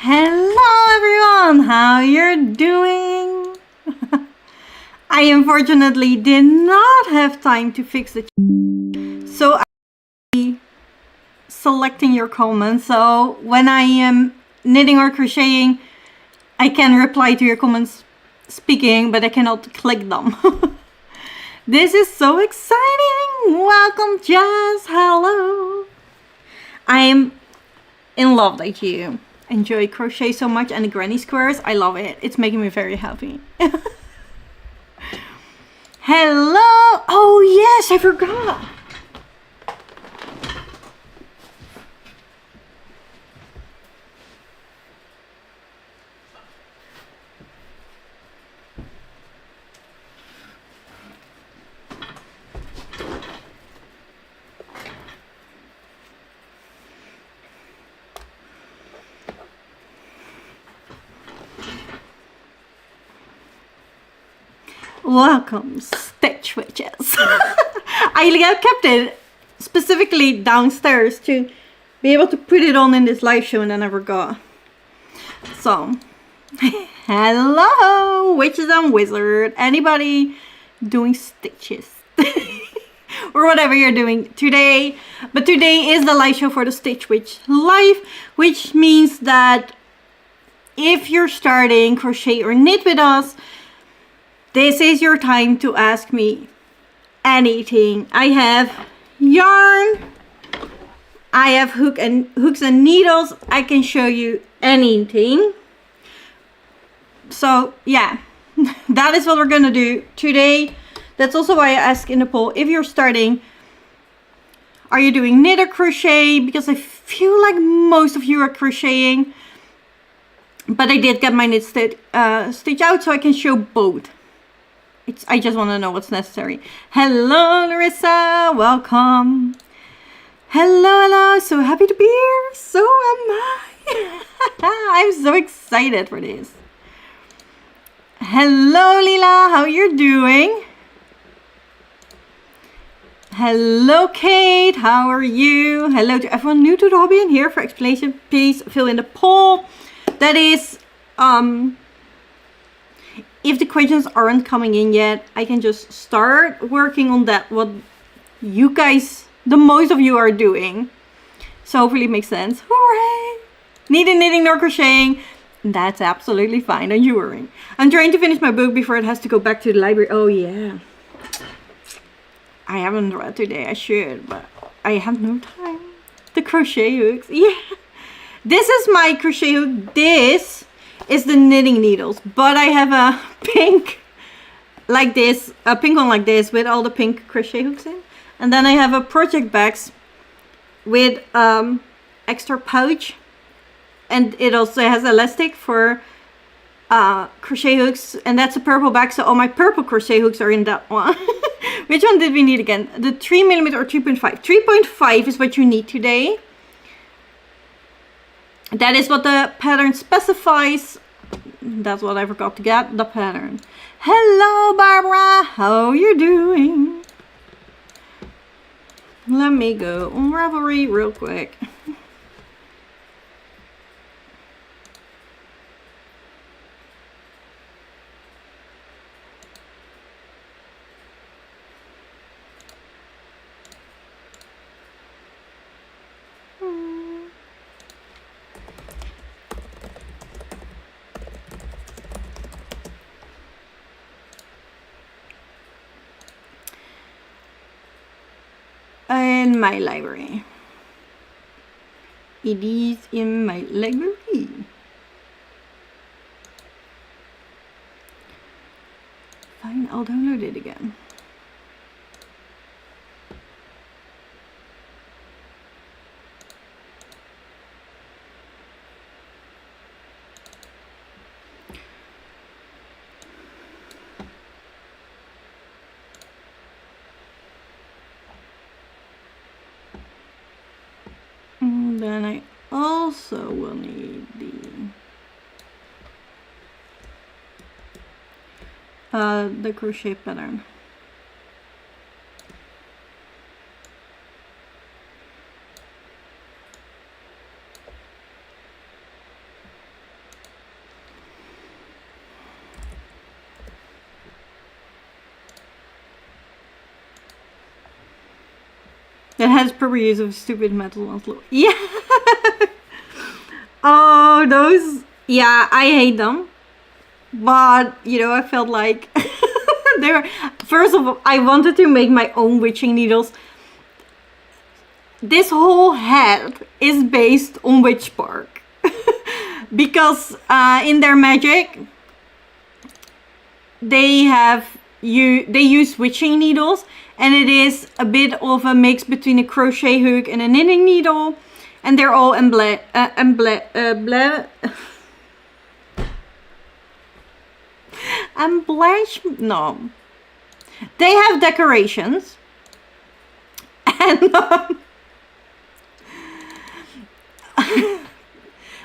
Hello everyone, how you're doing? I unfortunately did not have time to fix it, so I'm selecting your comments. So when I am knitting or crocheting, I can reply to your comments speaking, but I cannot click them. This is so exciting! Welcome, Jess. Hello. I am in love with you. Enjoy crochet so much, and the granny squares, I love it. It's making me very happy. Hello. Oh yes, I forgot. Welcome, Stich witches. I kept it specifically downstairs to be able to put it on in this live show, and I never got. So, hello, witches and wizard. Anybody doing stitches? Or whatever you're doing today. But today is the live show for the Stich Witch live, which means that if you're starting crochet or knit with us, this is your time to ask me anything. I have yarn, I have hooks and needles. I can show you anything. So yeah, that is what we're gonna do today. That's also why I ask in the poll, if you're starting, are you doing knit or crochet? Because I feel like most of you are crocheting, but I did get my knit stitch out, so I can show both. I just want to know what's necessary. Hello, Larissa. Welcome. Hello. So happy to be here. So am I. I'm so excited for this. Hello, Lila. How you doing? Hello, Kate. How are you? Hello to everyone new to the hobby and here for explanation. Please fill in the poll. That is, if the questions aren't coming in yet, I can just start working on that, what you guys, the most of you are doing. So hopefully it makes sense. Hooray! Neither knitting nor crocheting. That's absolutely fine, don't you worry. I'm trying to finish my book before it has to go back to the library. Oh yeah. I haven't read today, I should, but I have no time. The crochet hooks, yeah. This is my crochet hook. This is the knitting needles, but I have a pink like this, a pink one like this with all the pink crochet hooks in, and then I have a project bags with extra pouch, and it also has elastic for crochet hooks, and that's a purple bag, so all my purple crochet hooks are in that one. Which one did we need again? The 3mm or 3.5? 3.5 is what you need today. That is what the pattern specifies. That's what I forgot to get, the pattern. Hello, Barbara. How you doing? Let me go on Ravelry real quick. In my library. It is in my library. Fine, I'll download it again. Then I also will need the crochet pattern. It has proper use of stupid metal ones. Yeah. Oh, those. Yeah, I hate them. But, you know, I felt like they were. First of all, I wanted to make my own witching needles. This whole head is based on witch bark. Because in their magic, they use witching needles, and it is a bit of a mix between a crochet hook and a knitting needle, and they're all no, they have decorations, and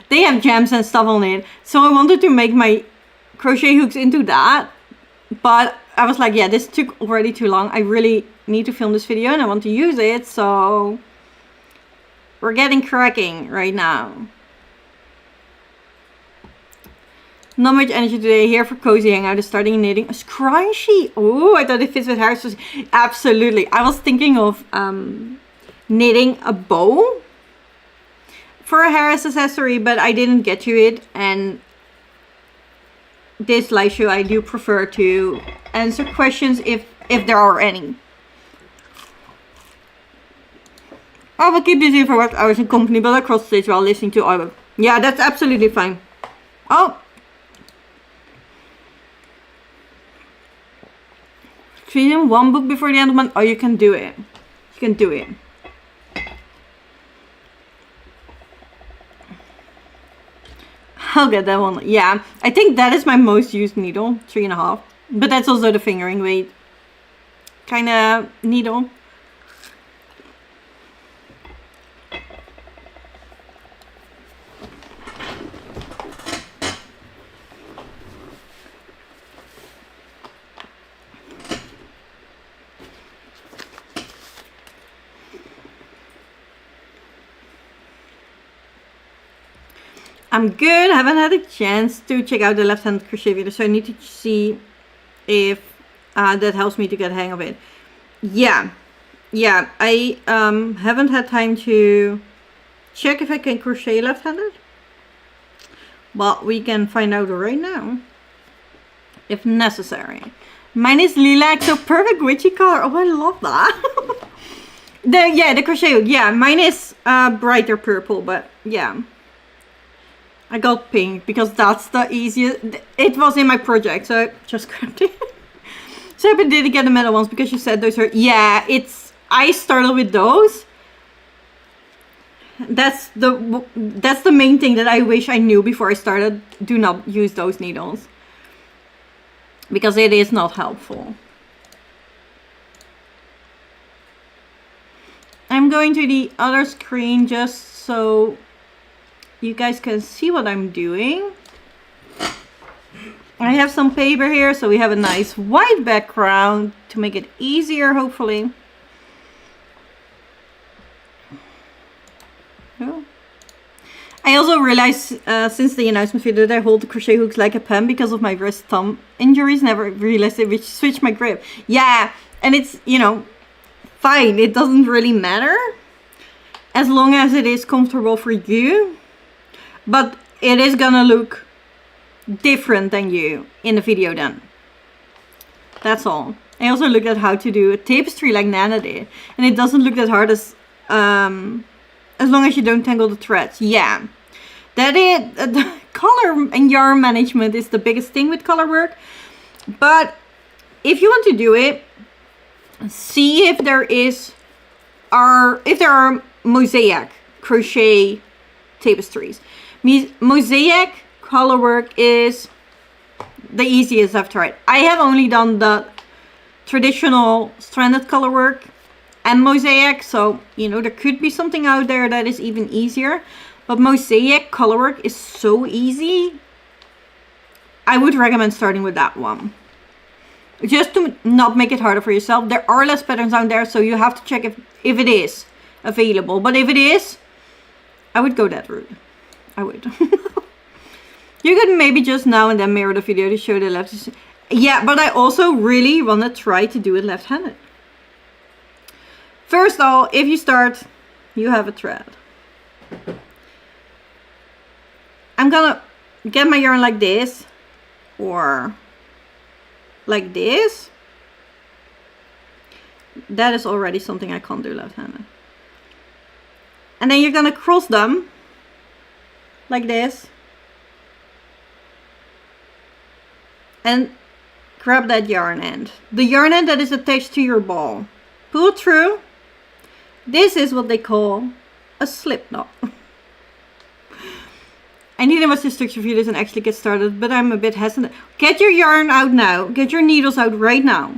they have gems and stuff on it. So I wanted to make my crochet hooks into that, but I was like, yeah, this took already too long. I really need to film this video and I want to use it, so we're getting cracking right now. Not much energy today. Here for cozy hangout is starting knitting a scrunchie. Oh, I thought it fits with hair. Absolutely. I was thinking of knitting a bow for a hair accessory, but I didn't get to it, and this live show I do prefer to answer questions if there are any. I will keep busy for work hours in company, but I cross stitch while listening to audiobook. Yeah, that's absolutely fine. Oh, reading one book before the end of the month. Oh, you can do it. You can do it. I'll get that one. Yeah, I think that is my most used needle, 3.5. But that's also the fingering weight kind of needle. I'm good. I haven't had a chance to check out the left-hand crochet video, so I need to see if that helps me to get a hang of it. Yeah, I haven't had time to check if I can crochet left-handed, but we can find out right now if necessary. Mine is lilac, so perfect witchy color. Oh, I love that. the crochet hook. Yeah, mine is brighter purple, but yeah. I got pink because that's the easiest. It was in my project, so I just grabbed it. So I didn't get the metal ones because you said those are. Yeah, I started with those. That's the main thing that I wish I knew before I started. Do not use those needles because it is not helpful. I'm going to the other screen just so you guys can see what I'm doing. I have some paper here, so we have a nice white background to make it easier, hopefully. Oh. I also realized since the announcement video that I hold the crochet hooks like a pen because of my wrist thumb injuries. Never realized it, which switched my grip. Yeah, and it's, you know, fine. It doesn't really matter as long as it is comfortable for you. But it is gonna look different than you in the video then. That's all. I also looked at how to do a tapestry like Nana did, and it doesn't look that hard as long as you don't tangle the threads. Yeah, that is the color and yarn management is the biggest thing with color work. But if you want to do it, see if there are mosaic crochet tapestries. Mosaic color work is the easiest I've tried. I have only done the traditional stranded color work and mosaic, so you know there could be something out there that is even easier, but mosaic color work is so easy. I would recommend starting with that one just to not make it harder for yourself. There are less patterns out there, so you have to check if it is available, but if it is, I would go that route. I would. You could maybe just now and then mirror the video to show the left. Yeah, but I also really want to try to do it left-handed. First of all, if you start, you have a thread. I'm gonna get my yarn like this, or like this. That is already something I can't do left-handed. And then you're gonna cross them like this. And grab that yarn end. The yarn end that is attached to your ball. Pull it through. This is what they call a slip knot. I need to watch this structure videos and actually get started, but I'm a bit hesitant. Get your yarn out now. Get your needles out right now.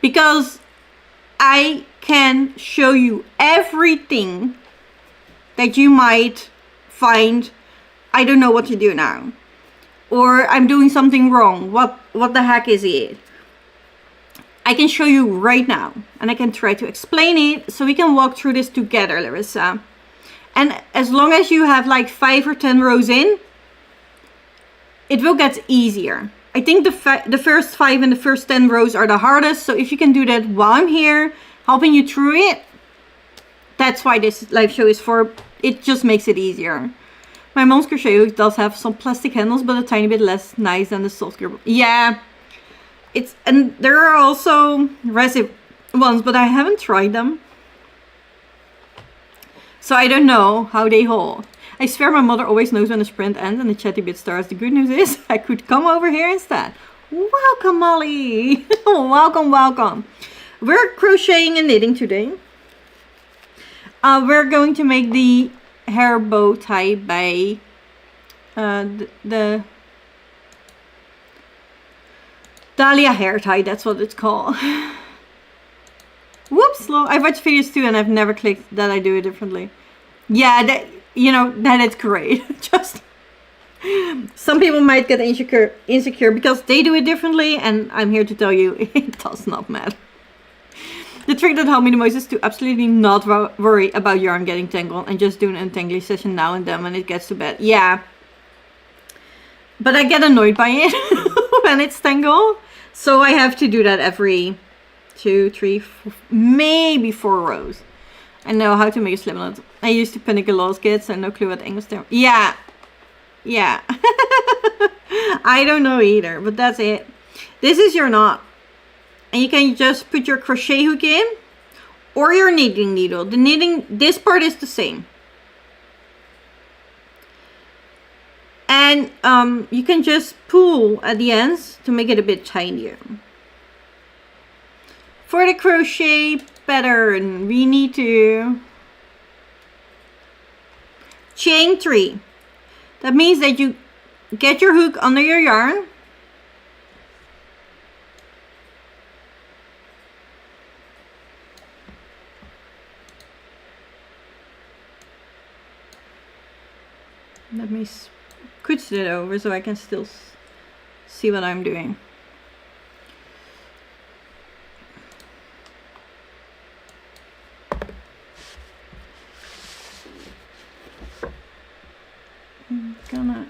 Because I can show you everything that you might find I don't know what to do now. Or I'm doing something wrong. What the heck is it? I can show you right now. And I can try to explain it so we can walk through this together, Larissa. And as long as you have like 5 or 10 rows in, it will get easier. I think the first 5 and the first 10 rows are the hardest. So if you can do that while I'm here, helping you through it, that's why this live show is for. It just makes it easier. My mom's crochet hook does have some plastic handles, but a tiny bit less nice than the soft grip. Yeah, and there are also resin ones, but I haven't tried them, so I don't know how they hold. I swear my mother always knows when the sprint ends and the chatty bit starts. The good news is I could come over here instead. Welcome, Molly. Welcome, welcome. We're crocheting and knitting today. We're going to make the hair bow tie by the Dahlia hair tie. That's what it's called. Whoops! I've watched videos too, and I've never clicked that I do it differently. Yeah, that is great. Just some people might get insecure because they do it differently, and I'm here to tell you it does not matter. The trick that helped me the most is to absolutely not worry about yarn getting tangled and just do an untangling session now and then when it gets to bed. Yeah. But I get annoyed by it when it's tangled. So I have to do that every 2, 3, 4, maybe 4 rows. I know how to make a slip knot. I used to panic a lot as kids, so no clue what English term. Yeah. Yeah. I don't know either, but that's it. This is your knot. And you can just put your crochet hook in or your knitting needle. This part is the same. And you can just pull at the ends to make it a bit tinier. For the crochet pattern, we need to chain 3. That means that you get your hook under your yarn. Let me scooch it over so I can still see what I'm doing. I'm gonna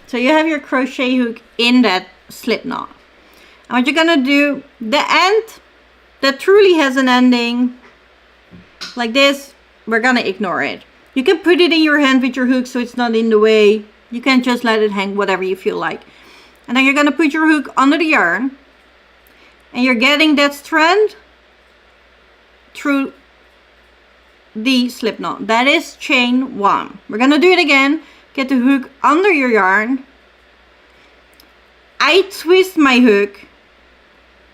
So you have your crochet hook in that slip knot. And what you're gonna do, the end that truly has an ending like this, we're gonna ignore it. You can put it in your hand with your hook so it's not in the way. You can just let it hang whatever you feel like. And then you're gonna put your hook under the yarn and you're getting that strand through the slip knot. That is chain 1. We're gonna do it again. Get the hook under your yarn. I twist my hook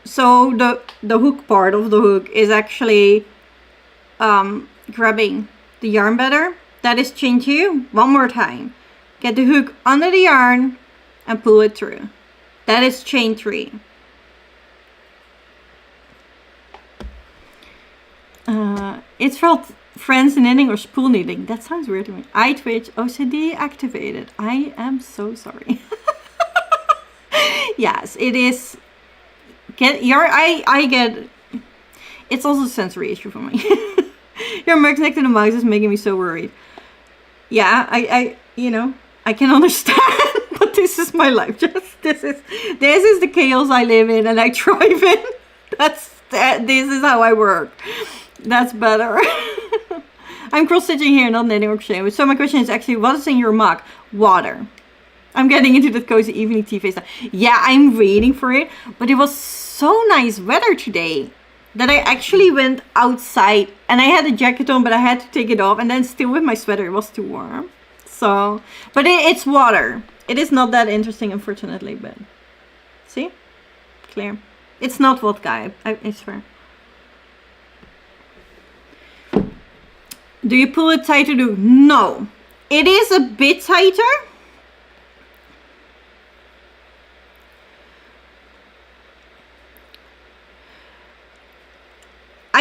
so the hook part of the hook is actually grabbing the yarn better. That is chain 2. One more time. Get the hook under the yarn and pull it through. That is chain 3. It's called friends knitting or spool knitting. That sounds weird to me. I twitch OCD activated. I am so sorry. Yes, it is. I get. It's also a sensory issue for me. Your mug next to the mouse is making me so worried. Yeah, I you know, I can understand, but this is my life. This is the chaos I live in and I thrive in. This is how I work. That's better. I'm cross stitching here, not knitting or crocheting. So my question is actually, what is in your mug? Water. I'm getting into the cozy evening tea phase now. Yeah, I'm waiting for it, but it was so nice weather today that I actually went outside and I had a jacket on, but I had to take it off, and then still with my sweater, it was too warm. So, but it's water. It is not that interesting, unfortunately, but see? Clear. It's not vodka, I swear. Do you pull it tighter? No. It is a bit tighter.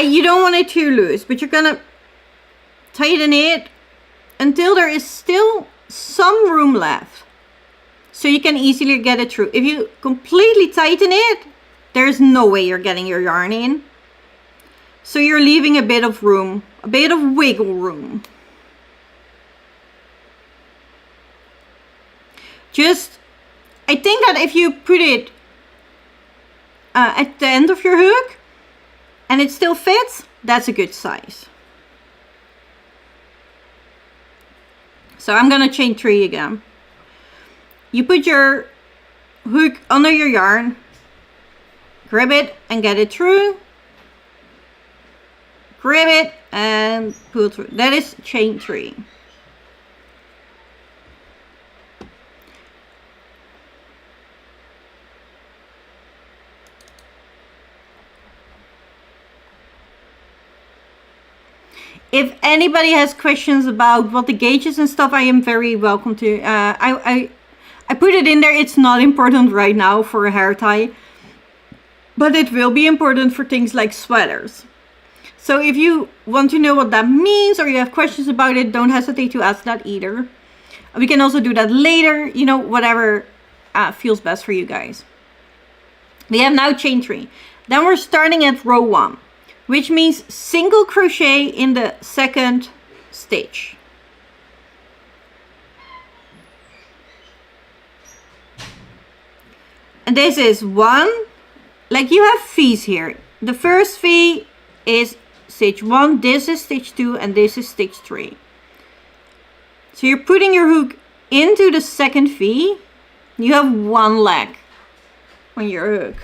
You don't want it too loose, but you're gonna tighten it until there is still some room left. So you can easily get it through. If you completely tighten it, there's no way you're getting your yarn in. So you're leaving a bit of room, a bit of wiggle room. I think that if you put it at the end of your hook and it still fits, that's a good size. So I'm gonna chain 3 again. You put your hook under your yarn, grab it and get it through. Grab it and pull through. That is chain 3. If anybody has questions about what the gauge is and stuff, I am very welcome to. I put it in there. It's not important right now for a hair tie, but it will be important for things like sweaters. So if you want to know what that means or you have questions about it, don't hesitate to ask that either. We can also do that later, you know, whatever feels best for you guys. We have now chain 3. Then we're starting at row 1, which means single crochet in the second stitch. And this is 1, like you have V's here. The first V is stitch 1, this is stitch 2, and this is stitch 3. So you're putting your hook into the second V. You have 1 leg on your hook.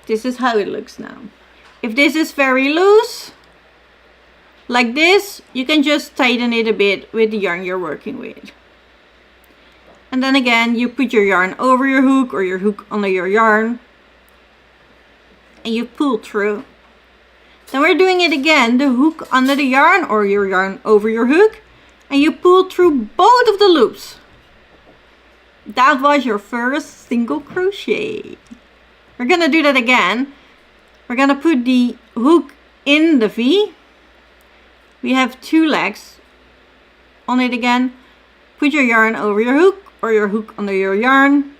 This is how it looks now. If this is very loose, like this, you can just tighten it a bit with the yarn you're working with. And then again, you put your yarn over your hook or your hook under your yarn. And you pull through. Then we're doing it again, the hook under the yarn or your yarn over your hook. And you pull through both of the loops. That was your first single crochet. We're gonna do that again. We're gonna put the hook in the V. We have 2 legs on it again. Put your yarn over your hook or your hook under your yarn.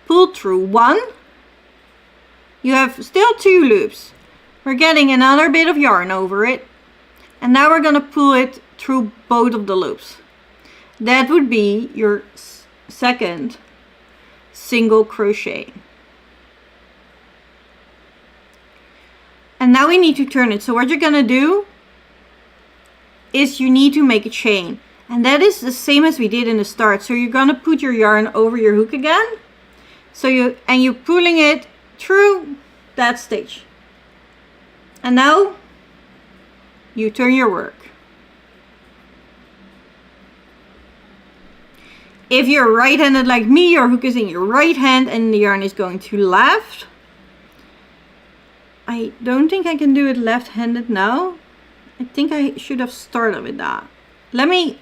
Pull through 1. You have still 2 loops. We're getting another bit of yarn over it. And now we're gonna pull it through both of the loops. That would be your second single crochet. And now we need to turn it. So what you're gonna do is you need to make a chain. And that is the same as we did in the start. So you're gonna put your yarn over your hook again. So you're pulling it through that stitch. And now you turn your work. If you're right-handed like me, your hook is in your right hand and the yarn is going to left. I don't think I can do it left-handed now. I think I should have started with that. Let me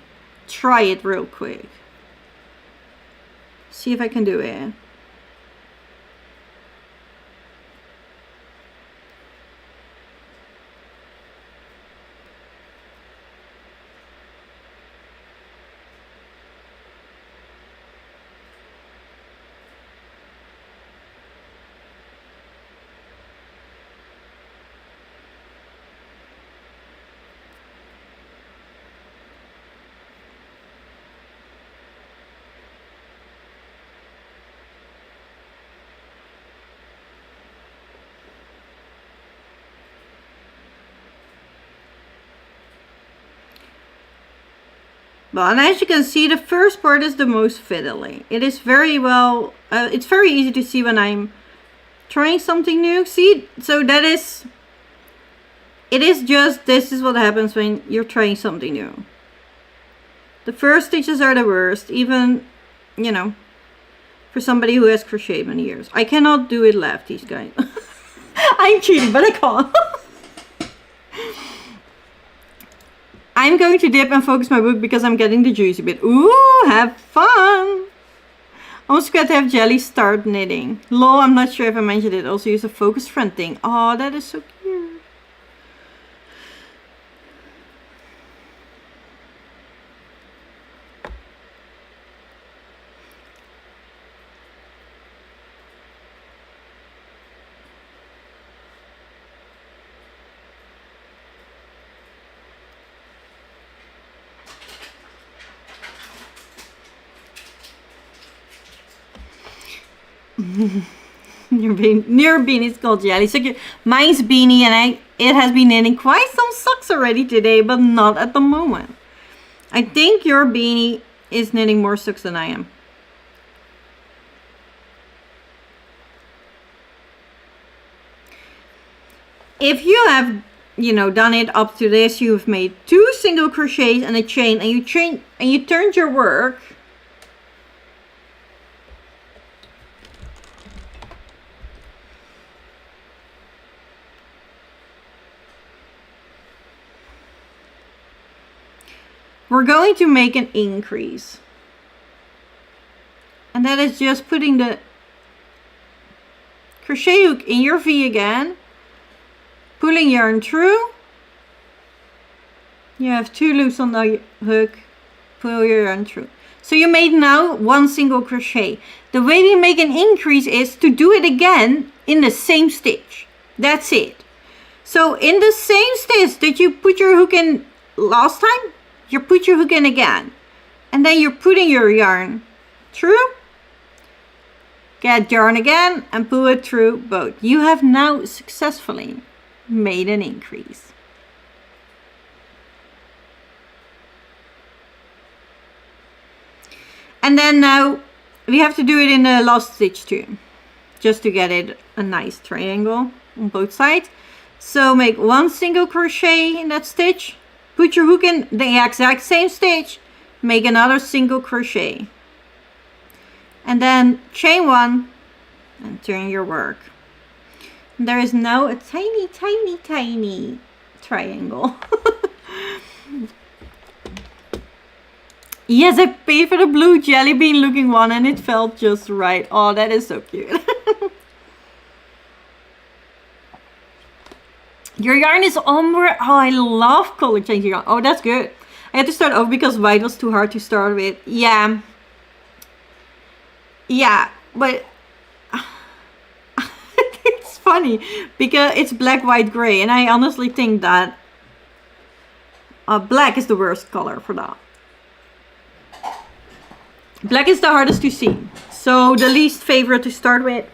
try it real quick. See if I can do it. Well, and as you can see, the first part is the most fiddly. It is very well, it's very easy to see when I'm trying something new. See, so that is, it is just, this is what happens when you're trying something new. The first stitches are the worst, even, you know, for somebody who has crocheted many years. I cannot do it lefties, guys. I'm cheating, but I can't. I'm going to dip and focus my book because I'm getting the juicy bit. Ooh, have fun! I'm also glad to have Jelly start knitting. Lol, I'm not sure if I mentioned it. Also use a focus friend thing. Oh, that is so cute. Your beanie is called Jelly. So cute. Mine's Beanie, and it has been knitting quite some socks already today, but not at the moment. I think your beanie is knitting more socks than I am. If you have, you know, done it up to this, you've made 2 single crochets and a chain, and you turned your work. We're going to make an increase. And that is just putting the crochet hook in your V again, pulling yarn through. You have 2 loops on the hook, pull your yarn through. So you made now 1 single crochet. The way we make an increase is to do it again in the same stitch. That's it. So in the same stitch that you put your hook in last time, you put your hook in again, and then you're putting your yarn through, get yarn again and pull it through both. You have now successfully made an increase. And then now we have to do it in the last stitch too, just to get it a nice triangle on both sides. So make 1 single crochet in that stitch, put your hook in the exact same stitch, make another single crochet, and then chain 1 and turn your work. And there is now a tiny, tiny, tiny triangle. Yes, I paid for the blue jelly bean looking one and it felt just right. Oh, that is so cute. Your yarn is ombre. Oh, I love color changing yarn. Oh, that's good. I had to start over because white was too hard to start with. Yeah. Yeah, but it's funny because it's black, white, gray. And I honestly think that black is the worst color for that. Black is the hardest to see. So the least favorite to start with.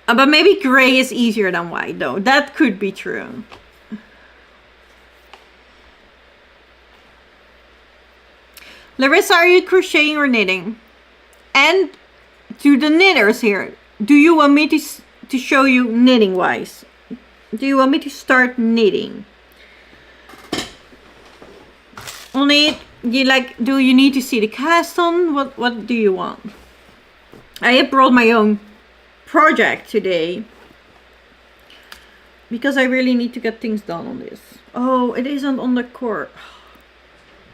But maybe gray is easier than white though. That could be true. Larissa, are you crocheting or knitting? And to the knitters here, do you want me to show you knitting wise? Do you want me to start knitting? Only do you need to see the cast on? What do you want? I have brought my own project today because I really need to get things done on this. Oh, it isn't on the cord.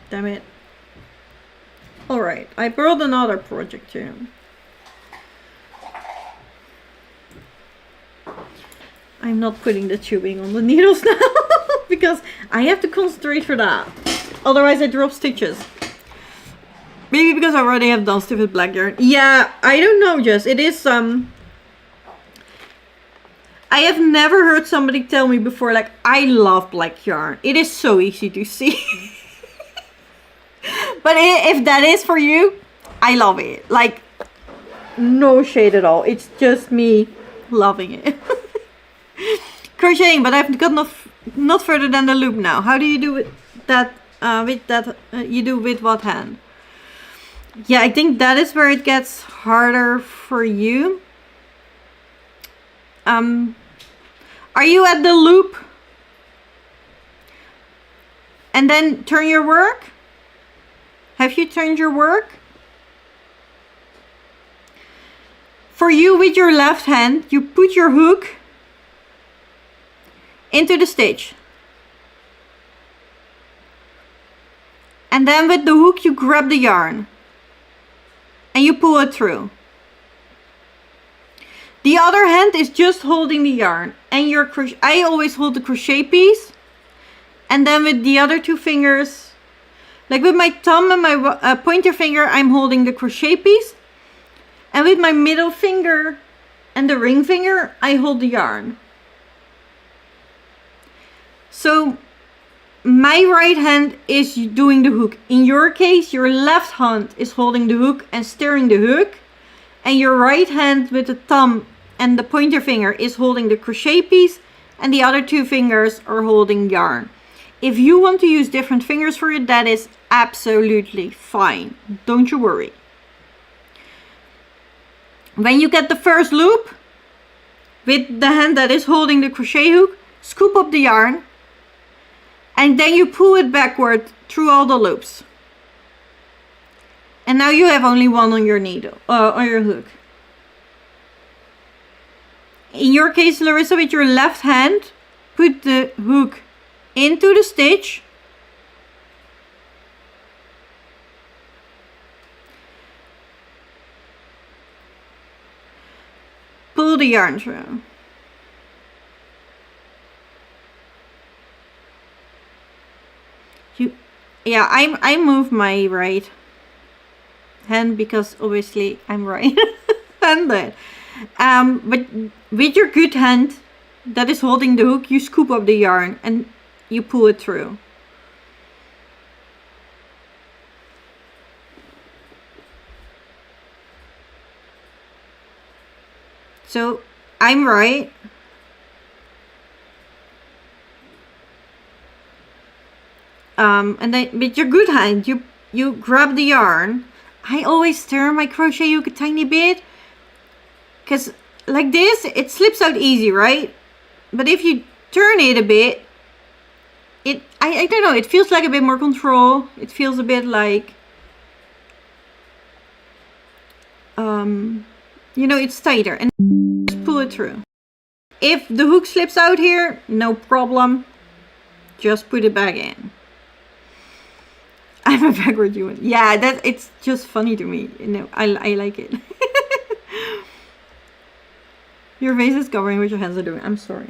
Damn it. Alright, I brought another project here. I'm not putting the tubing on the needles now because I have to concentrate for that. Otherwise I drop stitches. Maybe because I already have done stuff with black yarn. Yeah, I don't know, Jess. It is I have never heard somebody tell me before, like, I love black yarn. It is so easy to see. But if that is for you, I love it. Like, no shade at all. It's just me loving it. Crocheting, but I've got not further than the loop now. How do you do it? that you do with what hand. Yeah, I think that is where it gets harder for you. Are you at the loop? And then turn your work? Have you turned your work? For you, with your left hand, you put your hook into the stitch. And then with the hook, you grab the yarn and you pull it through. The other hand is just holding the yarn, and your crochet. I always hold the crochet piece, and then with the other two fingers, like with my thumb and my pointer finger, I'm holding the crochet piece, and with my middle finger and the ring finger, I hold the yarn. So my right hand is doing the hook. In your case, your left hand is holding the hook and steering the hook, and your right hand with the thumb and the pointer finger is holding the crochet piece, and the other two fingers are holding yarn. If you want to use different fingers for it, that is absolutely fine. Don't you worry. When you get the first loop, with the hand that is holding the crochet hook, scoop up the yarn, and then you pull it backward through all the loops. And now you have only one on your needle, on your hook. In your case, Larissa, with your left hand, put the hook into the stitch. Pull the yarn through. Yeah, I move my right hand because obviously I'm right-handed. But with your good hand that is holding the hook, you scoop up the yarn and you pull it through. So I'm right. And then with your good hand, you grab the yarn. I always stir my crochet hook a tiny bit, because like this, it slips out easy, right? But if you turn it a bit, I don't know, it feels like a bit more control. It feels a bit like, you know, it's tighter, and just pull it through. If the hook slips out here, no problem. Just put it back in. I'm a backward human. Yeah, it's just funny to me. You know, I like it. Your face is covering what your hands are doing. I'm sorry.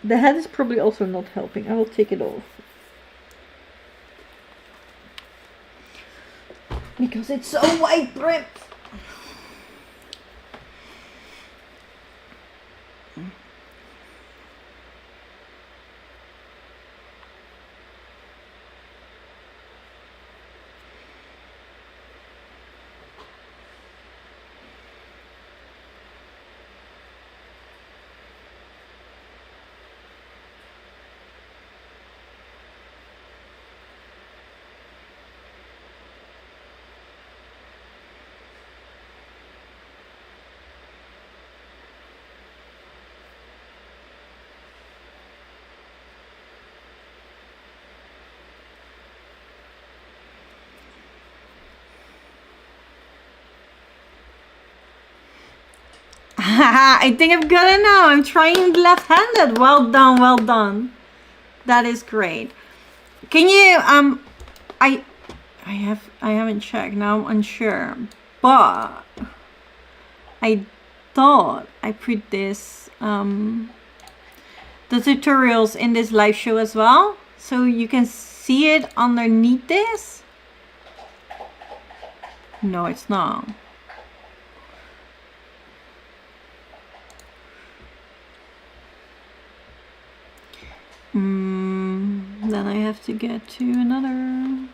The head is probably also not helping. I will take it off. Because it's so wide brimmed. I think I've got it now. I'm trying left-handed. Well done, well done. That is great. Can you I haven't checked now, I'm unsure. But I thought I put this the tutorials in this live show as well. So you can see it underneath this. No, it's not. Then I have to get to another.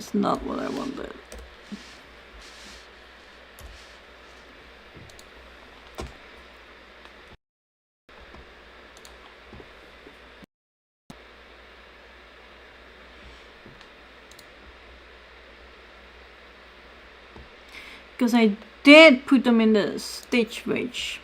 is not what I wanted. Because I did put them in the stichwitch.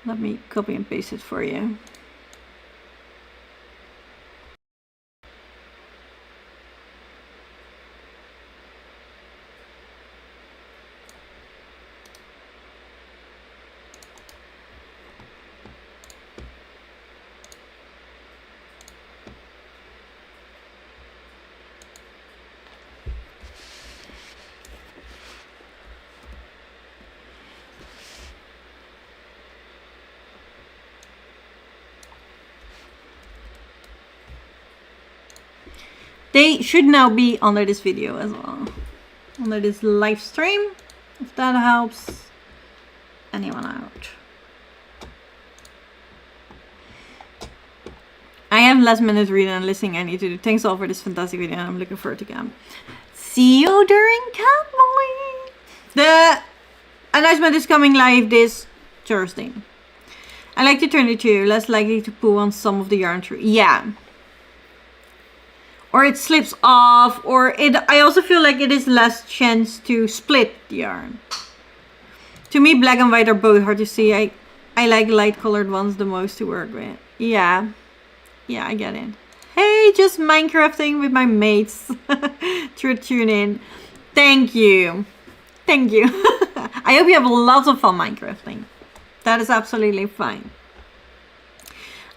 Let me copy and paste it for you. They should now be under this video as well. Under this live stream, if that helps anyone out. I have last minute reading and listening I need to do. Thanks all for this fantastic video and I'm looking forward to camp. See you during camp, Molly. The announcement is coming live this Thursday. I like to turn it to less likely to pull on some of the yarn through. Yeah. Or it slips off, or I also feel like it is less chance to split the yarn. To me, black and white are both hard to see. I like light colored ones the most to work with. Yeah. Yeah, I get it. Hey, just Minecrafting with my mates. Through tune in. Thank you. Thank you. I hope you have lots of fun Minecrafting. That is absolutely fine.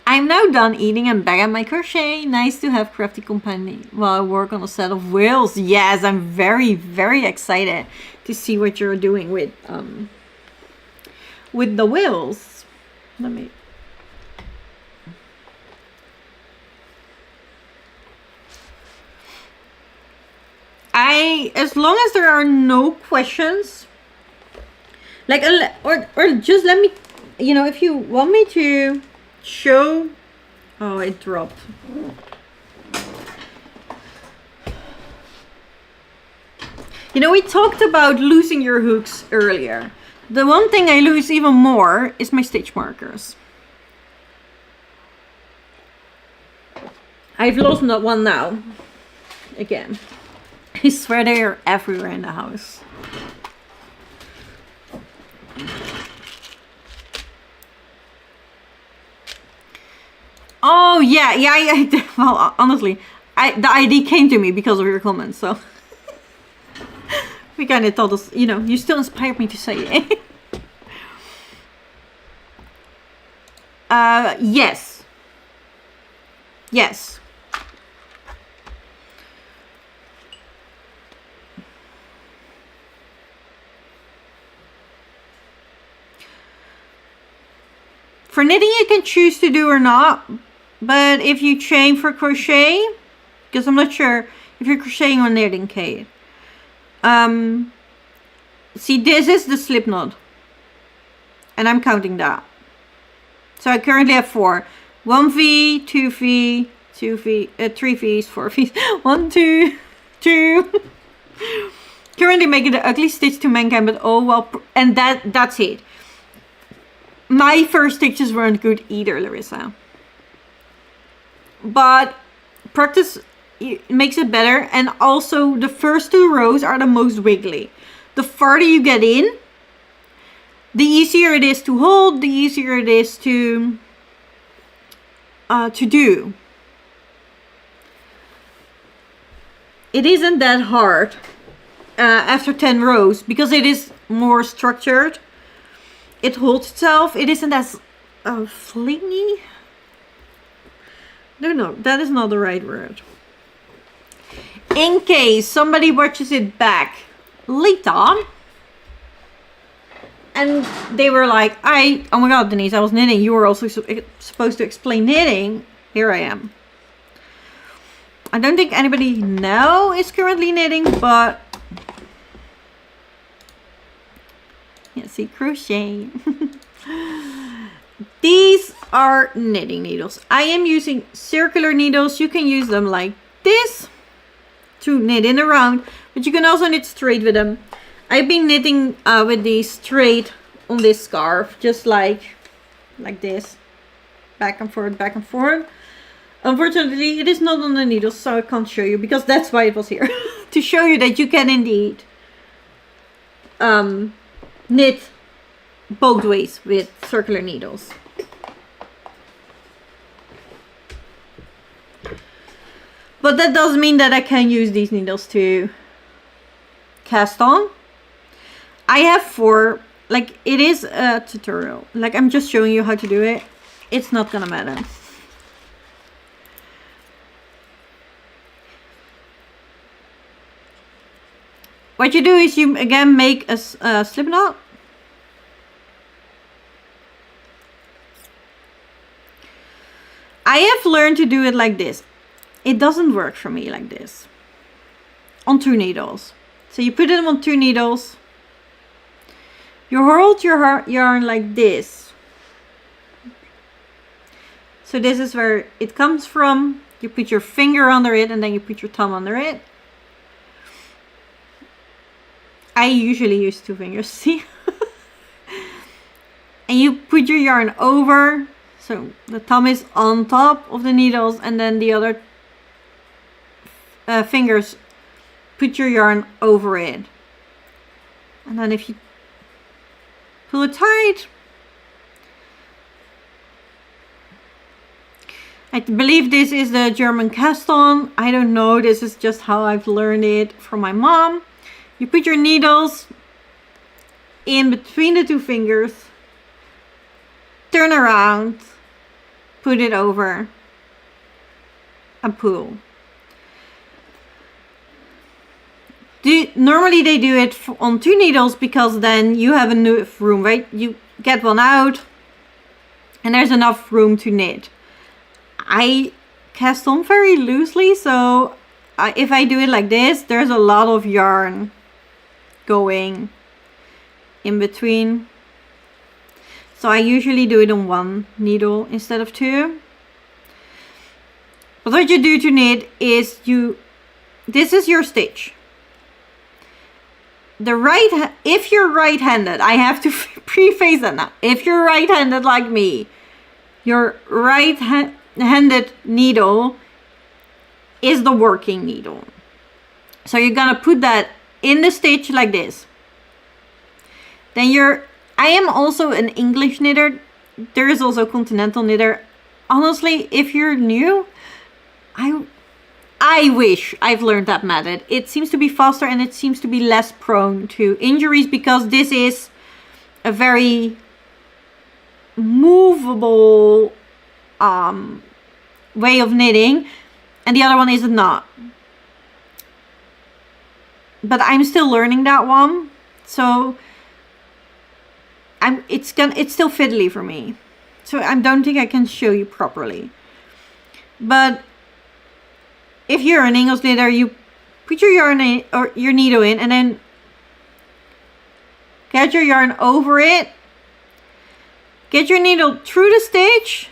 I'm now done eating and back at my crochet. Nice to have Crafty company while I work on a set of wheels. Yes, I'm very, very excited to see what you're doing with the wheels. Let me. As long as there are no questions, like, or just let me, you know, if you want me to show. Oh, it dropped. You know, we talked about losing your hooks earlier. The one thing I lose even more is my stitch markers. I've lost not one now. Again. I swear they are everywhere in the house. Oh yeah, well, honestly, the idea came to me because of your comments, so we kind of told us, you know, you still inspired me to say it. Yes. Yes. For knitting, you can choose to do or not. But if you chain for crochet, because I'm not sure if you're crocheting or knitting, Kate. See, this is the slip knot. And I'm counting that. So I currently have 4. 1 V, 2 V, 2 V, 3 V's, 4 V's. 1, 2, 2. Currently making the ugly stitch to mankind, but oh well. And that's it. My first stitches weren't good either, Larissa. But practice makes it better. And also the first 2 rows are the most wiggly. The farther you get in, the easier it is to hold, the easier it is to do. It isn't that hard after 10 rows because it is more structured. It holds itself. It isn't as flingy. No, that is not the right word. In case somebody watches it back later and they were like, oh my god, Denise, I was knitting. You were also supposed to explain knitting. Here I am. I don't think anybody now is currently knitting, but Yeah, see, crochet. These are knitting needles. I am using circular needles. You can use them like this to knit in around, but you can also knit straight with them. I've been knitting with these straight on this scarf, just like this, back and forth, back and forth. Unfortunately, it is not on the needles, so I can't show you, because that's why it was here. To show you that you can indeed knit both ways with circular needles. But that doesn't mean that I can use these needles to cast on. I have 4, like, it is a tutorial. Like, I'm just showing you how to do it. It's not gonna matter. What you do is you again make a slip knot. I have learned to do it like this. It doesn't work for me like this. On 2 needles. So you put them on 2 needles. You hold your yarn like this. So this is where it comes from. You put your finger under it and then you put your thumb under it. I usually use 2 fingers, see? And you put your yarn over. So the thumb is on top of the needles and then the other fingers put your yarn over it. And then if you pull it tight, I believe this is the German cast on. I don't know, this is just how I've learned it from my mom. You put your needles in between the 2 fingers, turn around, put it over and pull. Normally they do it on 2 needles because then you have enough room, right? You get one out and there's enough room to knit. I cast on very loosely, so if I do it like this, there's a lot of yarn going in between. So I usually do it on 1 needle instead of 2. But what you do to knit is this is your stitch. If you're right-handed, I have to preface that now. If you're right-handed like me, your right-handed needle is the working needle. So you're gonna put that in the stitch like this. Then I am also an English knitter. There is also a continental knitter. Honestly, if you're new, I wish I've learned that method. It seems to be faster and it seems to be less prone to injuries because this is a very movable way of knitting and the other one is not. But I'm still learning that one, so it's still fiddly for me. So I don't think I can show you properly. But if you're an English knitter, you put your yarn in, or your needle in, and then get your yarn over it. Get your needle through the stitch,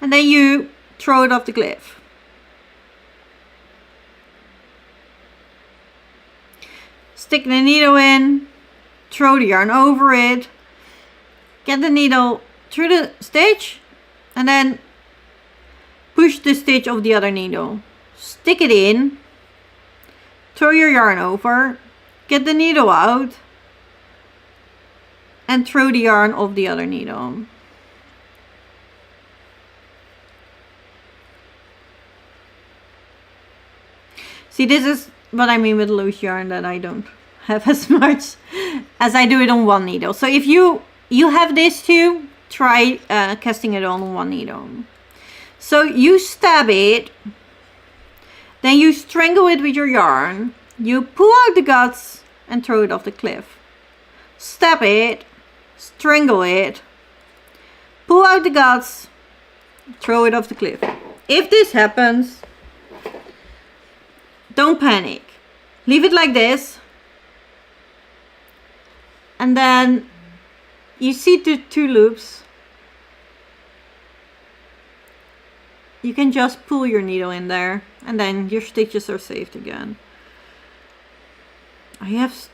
and then you throw it off the cliff. Stick the needle in, throw the yarn over it, get the needle through the stitch, and then push the stitch of the other needle. Stick it in, throw your yarn over, get the needle out, and throw the yarn off the other needle. See, this is what I mean with loose yarn, that I don't have as much as I do it on 1 needle. So if you have this too, try casting it on 1 needle. So you stab it, then you strangle it with your yarn, you pull out the guts and throw it off the cliff. Stab it, strangle it, pull out the guts, throw it off the cliff. If this happens, don't panic. Leave it like this. And then you see the 2 loops. You can just pull your needle in there and then your stitches are saved again.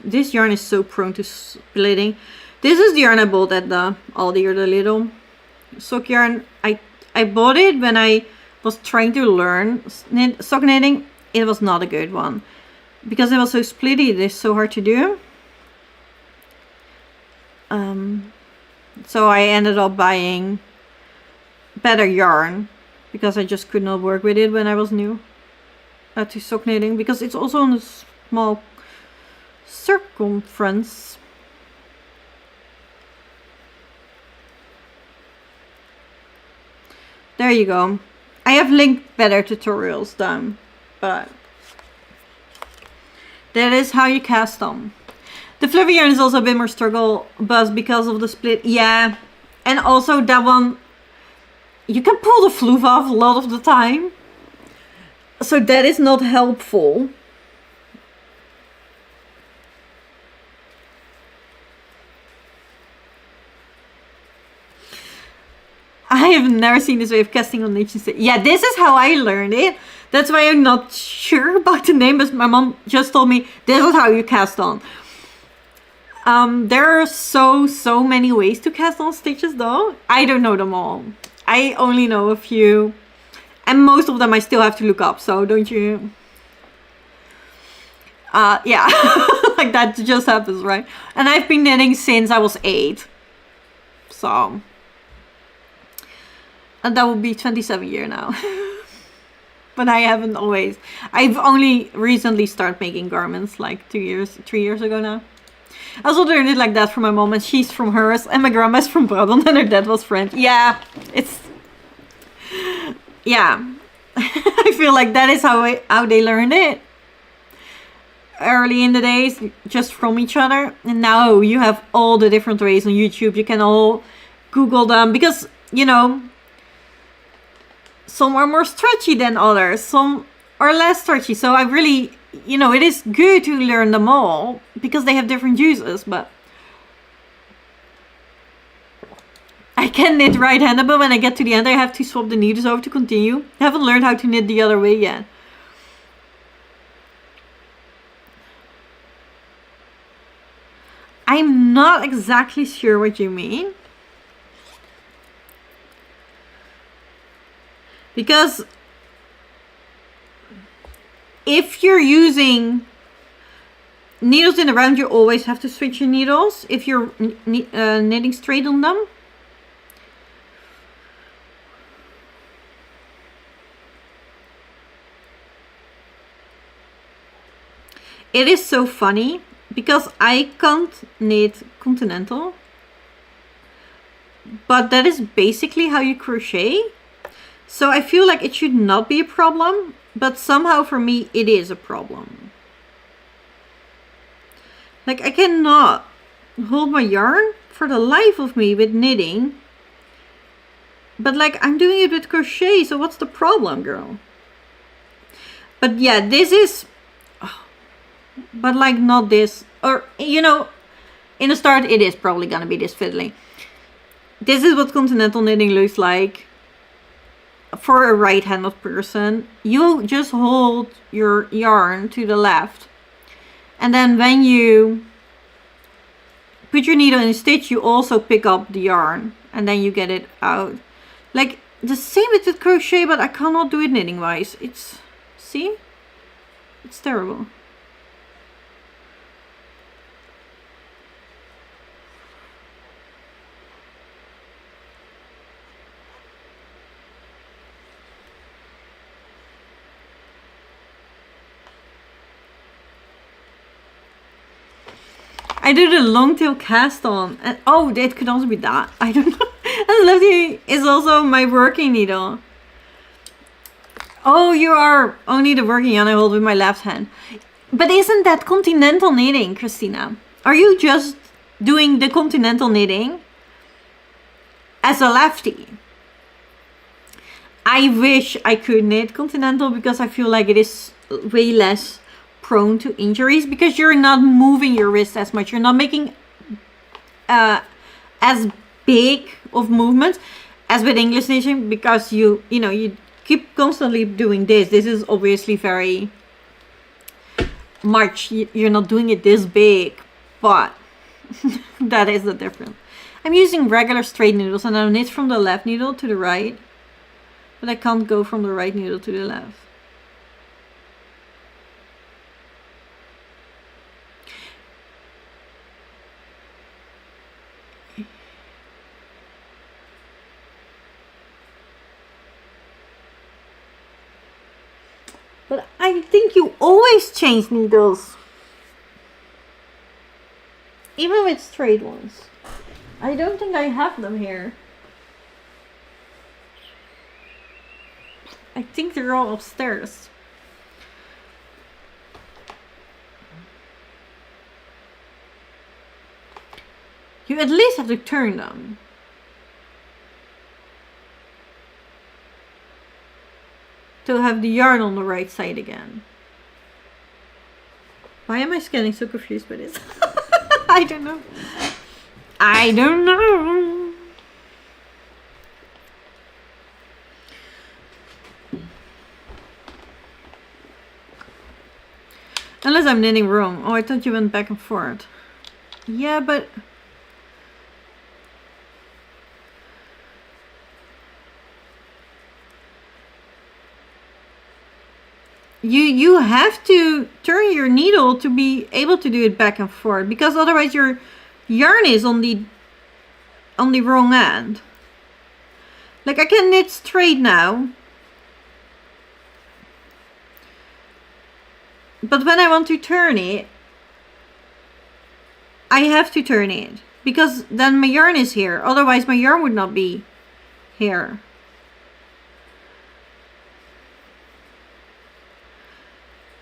This yarn is so prone to splitting. This is the yarn I bought at the Aldi, or the little sock yarn. I bought it when I was trying to learn sock knitting. It was not a good one because it was so splitty. It is so hard to do. So I ended up buying better yarn because I just could not work with it when I was new to sock knitting, because it's also on a small circumference. There you go. I have linked better tutorials down, but that is how you cast on. The fluffy yarn is also a bit more struggle, but because of the split, yeah. And also that one, you can pull the fluff off a lot of the time, so that is not helpful. I have never seen this way of casting on nature. Yeah, this is how I learned it. That's why I'm not sure about the name, but my mom just told me this is how you cast on. There are so many ways to cast on stitches though. I don't know them all. I only know a few. And most of them I still have to look up, so don't you? Yeah, like that just happens, right? And I've been knitting since I was 8. So... and that would be 27 years now. But I haven't always. I've only recently started making garments, like 3 years ago now. I also learned it like that from my mom, and she's from hers, and my grandma's from Brabant, and her dad was French. Yeah, it's... yeah. I feel like that is how they learned it. Early in the days, just from each other. And now you have all the different ways on YouTube. You can all Google them, because, you know... some are more stretchy than others, some are less stretchy. So I really, you know, it is good to learn them all because they have different uses, but I can knit right-handed, but when I get to the end I have to swap the needles over to continue. I haven't learned how to knit the other way yet. I'm not exactly sure what you mean. Because if you're using needles in the round, you always have to switch your needles if you're knitting straight on them. It is so funny because I can't knit continental, but that is basically how you crochet. So I feel like it should not be a problem, but somehow for me it is a problem. Like I cannot hold my yarn for the life of me with knitting. But like I'm doing it with crochet, so what's the problem, girl? But yeah, this is... but like not this. Or, you know, in the start it is probably gonna be this fiddly. This is what continental knitting looks like. For a right-handed person, you just hold your yarn to the left, and then when you put your needle in a stitch, you also pick up the yarn and then you get it out. Like the same with the crochet, but I cannot do it knitting wise. It's, see, it's terrible. I do the long tail cast on, and oh, it could also be that. I don't know. And Lefty is also my working needle. Oh, you are only the working yarn I hold with my left hand. But isn't that continental knitting, Christina? Are you just doing the continental knitting as a lefty? I wish I could knit continental because I feel like it is way less prone to injuries because you're not moving your wrist as much. You're not making as big of movements as with English knitting, because you know, you keep constantly doing this. This is obviously very much, you're not doing it this big, but that is the difference. I'm using regular straight needles and I'll knit from the left needle to the right, but I can't go from the right needle to the left. But I think you always change needles, even with straight ones. I don't think I have them here. I think they're all upstairs. You at least have to turn them. To have the yarn on the right side again. Why am I getting so confused by this? I don't know. I don't know. Unless I'm knitting wrong. Oh, I thought you went back and forth. Yeah, but... You have to turn your needle to be able to do it back and forth, because otherwise your yarn is on the wrong end. Like, I can knit straight now, but when I want to turn it, I have to turn it, because then my yarn is here. Otherwise my yarn would not be here.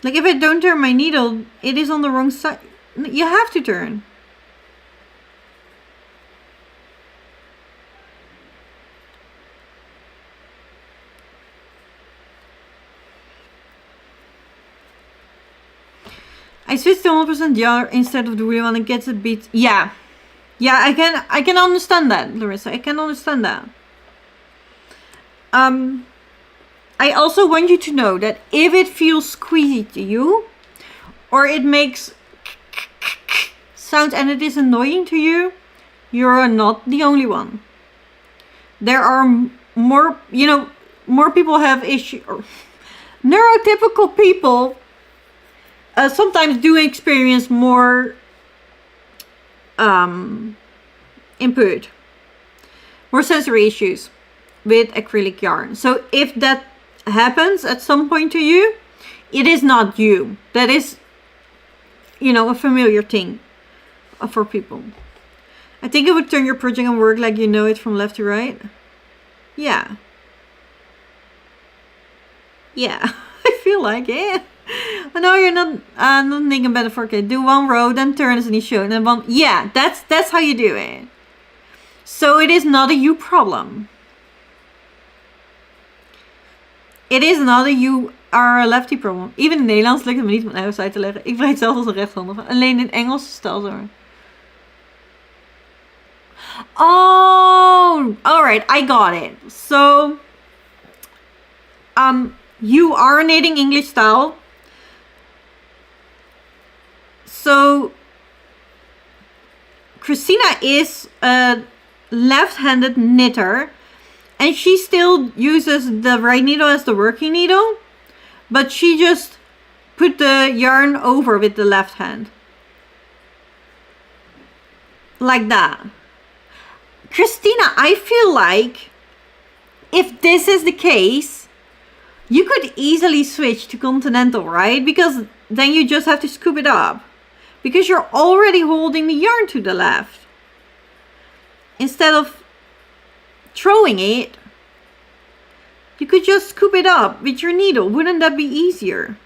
Like, if I don't turn my needle, it is on the wrong side. You have to turn. I switched to 100% yarn instead of the real one. It gets a bit... Yeah. Yeah, I can understand that, Larissa. I can understand that. I also want you to know that if it feels squeezy to you, or it makes sounds and it is annoying to you, you're not the only one. There are more, you know, more people have issue. Neurotypical people sometimes do experience more input, more sensory issues with acrylic yarn. So if that happens at some point to you, it is not you. That is, you know, a familiar thing for people. I think it would turn your project and work like you know it from left to right. Yeah. Yeah, I feel like it. I know you're not thinking better for okay. Do one row, then turn as you should, and then one. Yeah, that's how you do it. So it is not a you problem. It is not a you are a lefty problem. Even in Nederlands lukt het me niet om het uit te leggen. Ik blijf zelf als een rechthandige. Alleen in Engels stel zo. Oh, alright, I got it. So, you are knitting English style. So, Christina is a left-handed knitter, and she still uses the right needle as the working needle, but she just put the yarn over with the left hand. Like that. Christina, I feel like if this is the case, you could easily switch to continental, right? Because then you just have to scoop it up. Because you're already holding the yarn to the left. Instead of throwing it, you could just scoop it up with your needle. Wouldn't that be easier?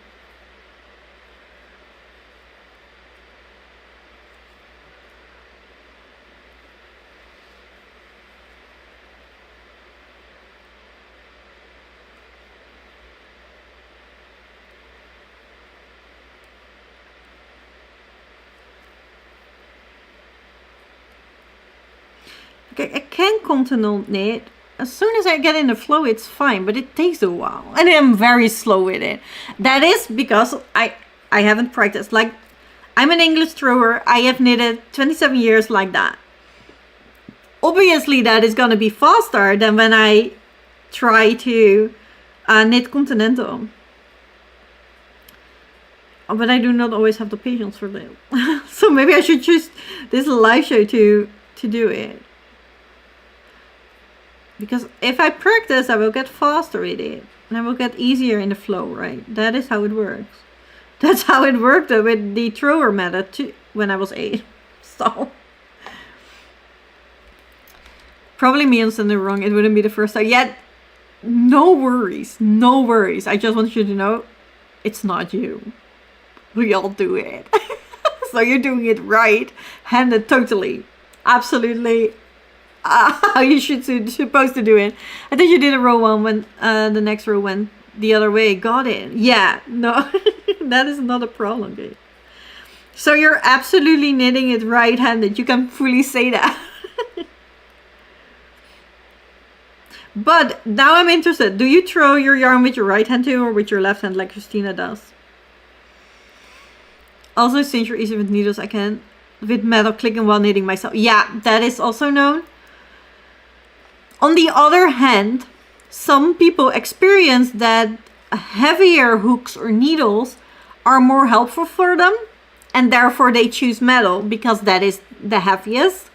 I can continental knit. As soon as I get in the flow, it's fine, but it takes a while. And I'm very slow with it. That is because I haven't practiced. Like, I'm an English thrower. I have knitted 27 years like that. Obviously, that is going to be faster than when I try to knit continental. But I do not always have the patience for that. So maybe I should choose this live show to do it. Because if I practice, I will get faster with it. And I will get easier in the flow, right? That is how it works. That's how it worked with the thrower method too, when I was 8. So probably me understanding wrong. It wouldn't be the first time. Yet, no worries. No worries. I just want you to know it's not you. We all do it. So you're doing it right. Handed totally. Absolutely. How you supposed to do it. I think you did a row 1 when the next row went the other way. Got it. Yeah. No. That is not a problem, babe. So you're absolutely knitting it right-handed. You can fully say that. But now I'm interested. Do you throw your yarn with your right hand too, or with your left hand like Christina does? Also, since you're easy with needles, I can with metal clicking while knitting myself. Yeah, that is also known. On the other hand, some people experience that heavier hooks or needles are more helpful for them, and therefore they choose metal because that is the heaviest.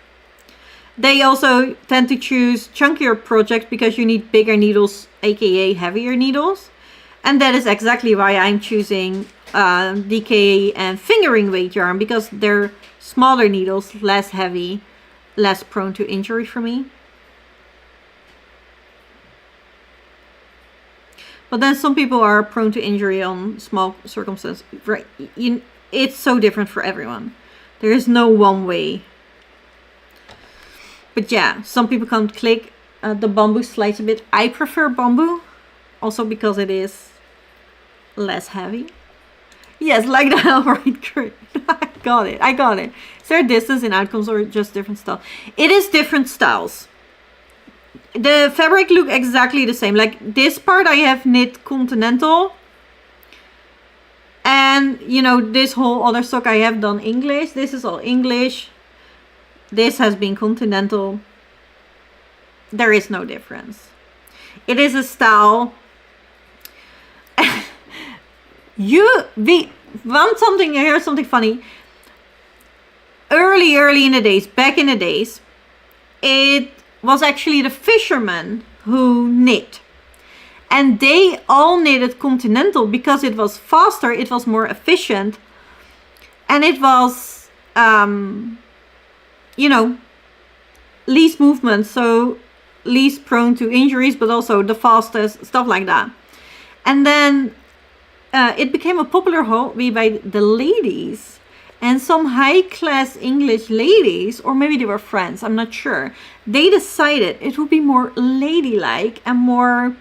They also tend to choose chunkier projects because you need bigger needles, aka heavier needles. And that is exactly why I'm choosing DK and fingering weight yarn, because they're smaller needles, less heavy, less prone to injury for me. But then some people are prone to injury on small circumstances. Right? It's so different for everyone. There is no one way. But yeah, some people can't click. The bamboo slides a bit. I prefer bamboo. Also because it is less heavy. Yes, like that. Alright, great. I got it. I got it. Is there a distance in outcomes or just different style? It is different styles. The fabric look exactly the same. Like this part I have knit continental. And you know, this whole other sock I have done English. This is all English. This has been continental. There is no difference. It is a style. We want something, here's something funny. Early in the days, back in the days, it was actually the fishermen who knit. And they all knitted continental because it was faster, it was more efficient. And it was, you know, least movement, so least prone to injuries, but also the fastest, stuff like that. And then it became a popular hobby by the ladies, and some high-class English ladies, or maybe they were friends, I'm not sure. They decided it would be more ladylike and more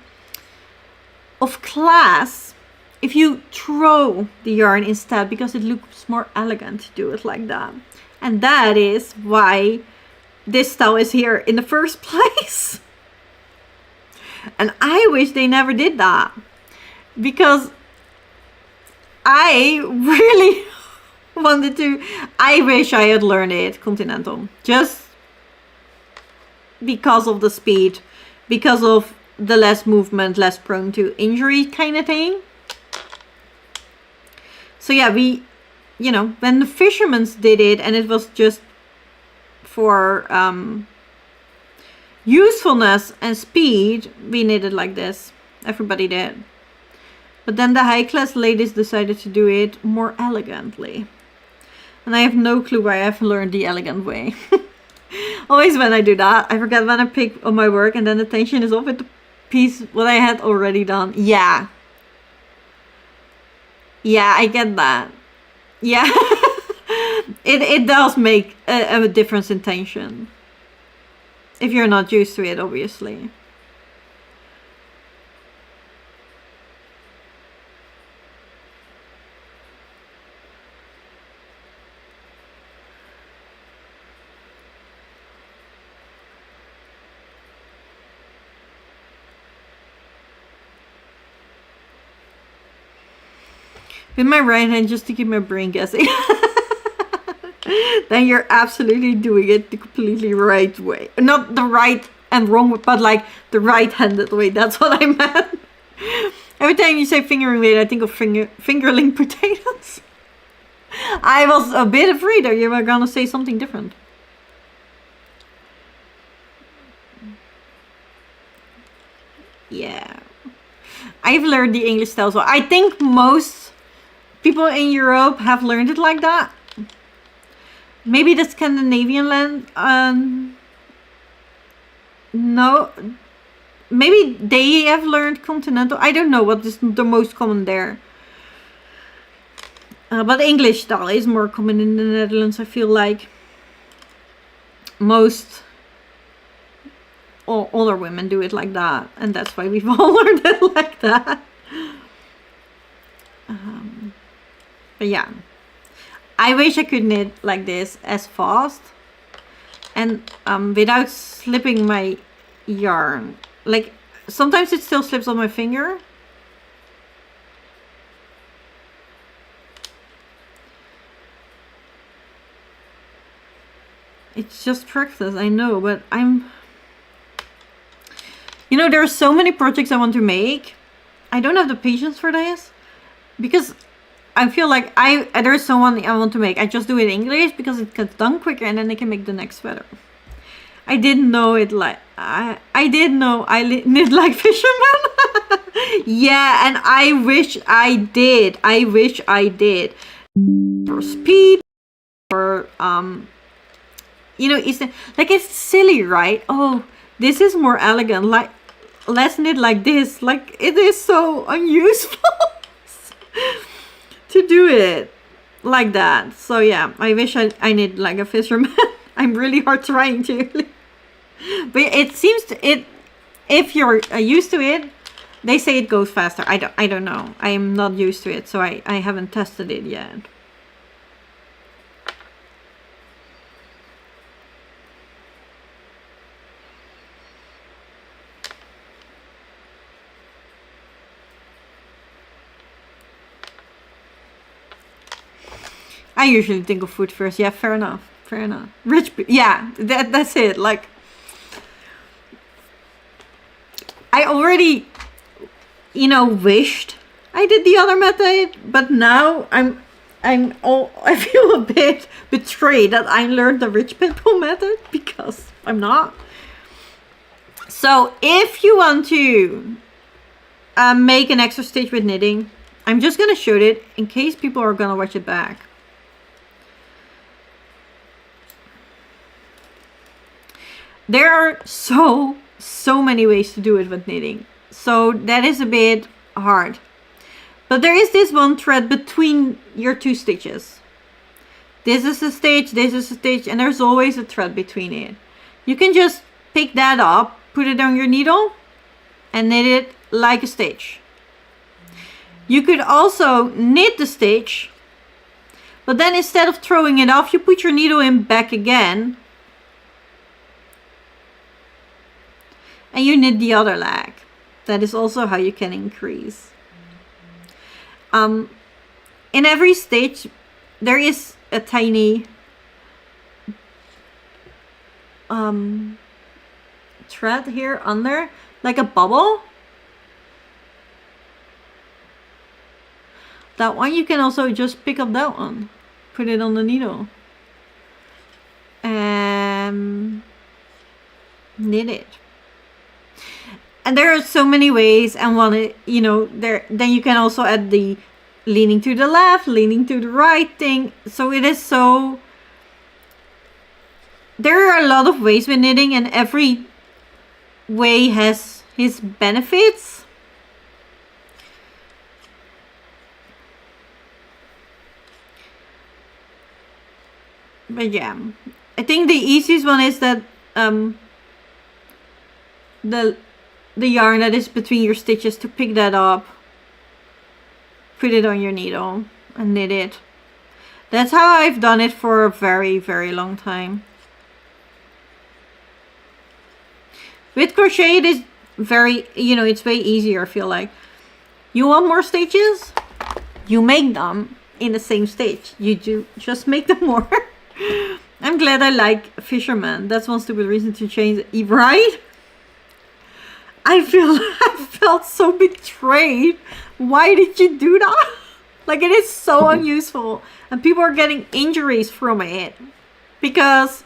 of class if you throw the yarn instead, because it looks more elegant to do it like that. And that is why this style is here in the first place. And I wish they never did that, because I really wanted to. I wish I had learned it continental, just because of the speed, because of the less movement, less prone to injury kind of thing. So yeah, we, you know, when the fishermen did it and it was just for usefulness and speed, we knitted like this. Everybody did. But then the high-class ladies decided to do it more elegantly. And I have no clue why I haven't learned the elegant way. Always when I do that, I forget when I pick on my work and then the tension is off with the piece what I had already done. Yeah. Yeah, I get that. Yeah. It does make a difference in tension. If you're not used to it, obviously. with my right hand just to keep my brain guessing. Then you're absolutely doing it the completely right way. Not the right and wrong, but like the right-handed way. That's what I meant. Every time you say fingering weight, I think of fingerling potatoes. I was a bit afraid that you were gonna say something different. Yeah. I've learned the English style, so I think most people in Europe have learned it like that. Maybe the Scandinavian land, no, maybe they have learned continental. I don't know what is the most common there. But English style is more common in the Netherlands. I feel like most older women do it like that, and that's why we've all learned it like that. But yeah, I wish I could knit like this as fast and without slipping my yarn. Like sometimes it still slips on my finger. It's just practice, I know, but you know, there are so many projects I want to make. I don't have the patience for this because I feel like there's someone I want to make. I just do it in English because it gets done quicker and then I can make the next sweater. I didn't know it like I didn't know I knit like fisherman. Yeah, and I wish I did. I wish I did. For speed, for you know, it's silly, right? Oh, this is more elegant. Like, let's knit like this. Like, it is so unuseful to do it like that. So yeah, I wish I knit like a fisherman. I'm really hard trying to. But it seems if you're used to it, they say it goes faster. I don't know. I'm not used to it, so I haven't tested it yet. I usually think of food first. Yeah, fair enough. Fair enough. Rich, yeah, that's it. Like, I already, you know, wished I did the other method, but now I feel a bit betrayed that I learned the rich people method because I'm not. So if you want to make an extra stitch with knitting, I'm just gonna show it in case people are gonna watch it back. There are so many ways to do it with knitting, so that is a bit hard. But there is this one thread between your two stitches. This is a stitch, this is a stitch, and there's always a thread between it. You can just pick that up, put it on your needle, and knit it like a stitch. You could also knit the stitch, but then instead of throwing it off, you put your needle in back again, and you knit the other leg. That is also how you can increase. In every stitch, there is a tiny thread here under, like a bubble. That one you can also just pick up that one, put it on the needle, and knit it. And there are so many ways, and one, you know, then you can also add the leaning to the left, leaning to the right thing. So it is so, there are a lot of ways with knitting, and every way has his benefits. But yeah, I think the easiest one is that the yarn that is between your stitches, to pick that up, put it on your needle and knit it. That's how I've done it for a very, very long time. With crochet, it is very, you know, it's way easier, I feel like. You want more stitches? you make them in the same stitch. You do just make them more. I'm glad I like fisherman. That's one stupid reason to change it, right? I felt so betrayed. Why did you do that? Like, it is so unuseful, and people are getting injuries from it because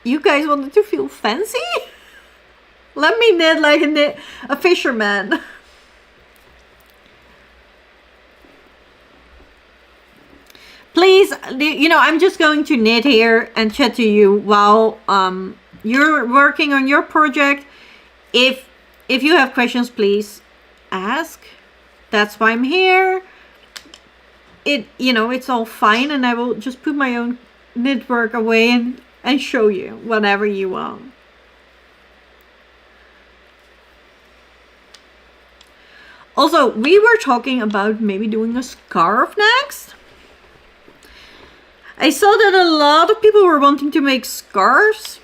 you guys wanted to feel fancy. Let me knit like a fisherman. Please, I'm just going to knit here and chat to you while you're working on your project. If you have questions, please ask. That's why I'm here. It's all fine, and I will just put my own knit work away and show you whatever you want. Also, we were talking about maybe doing a scarf next. I saw that a lot of people were wanting to make scarves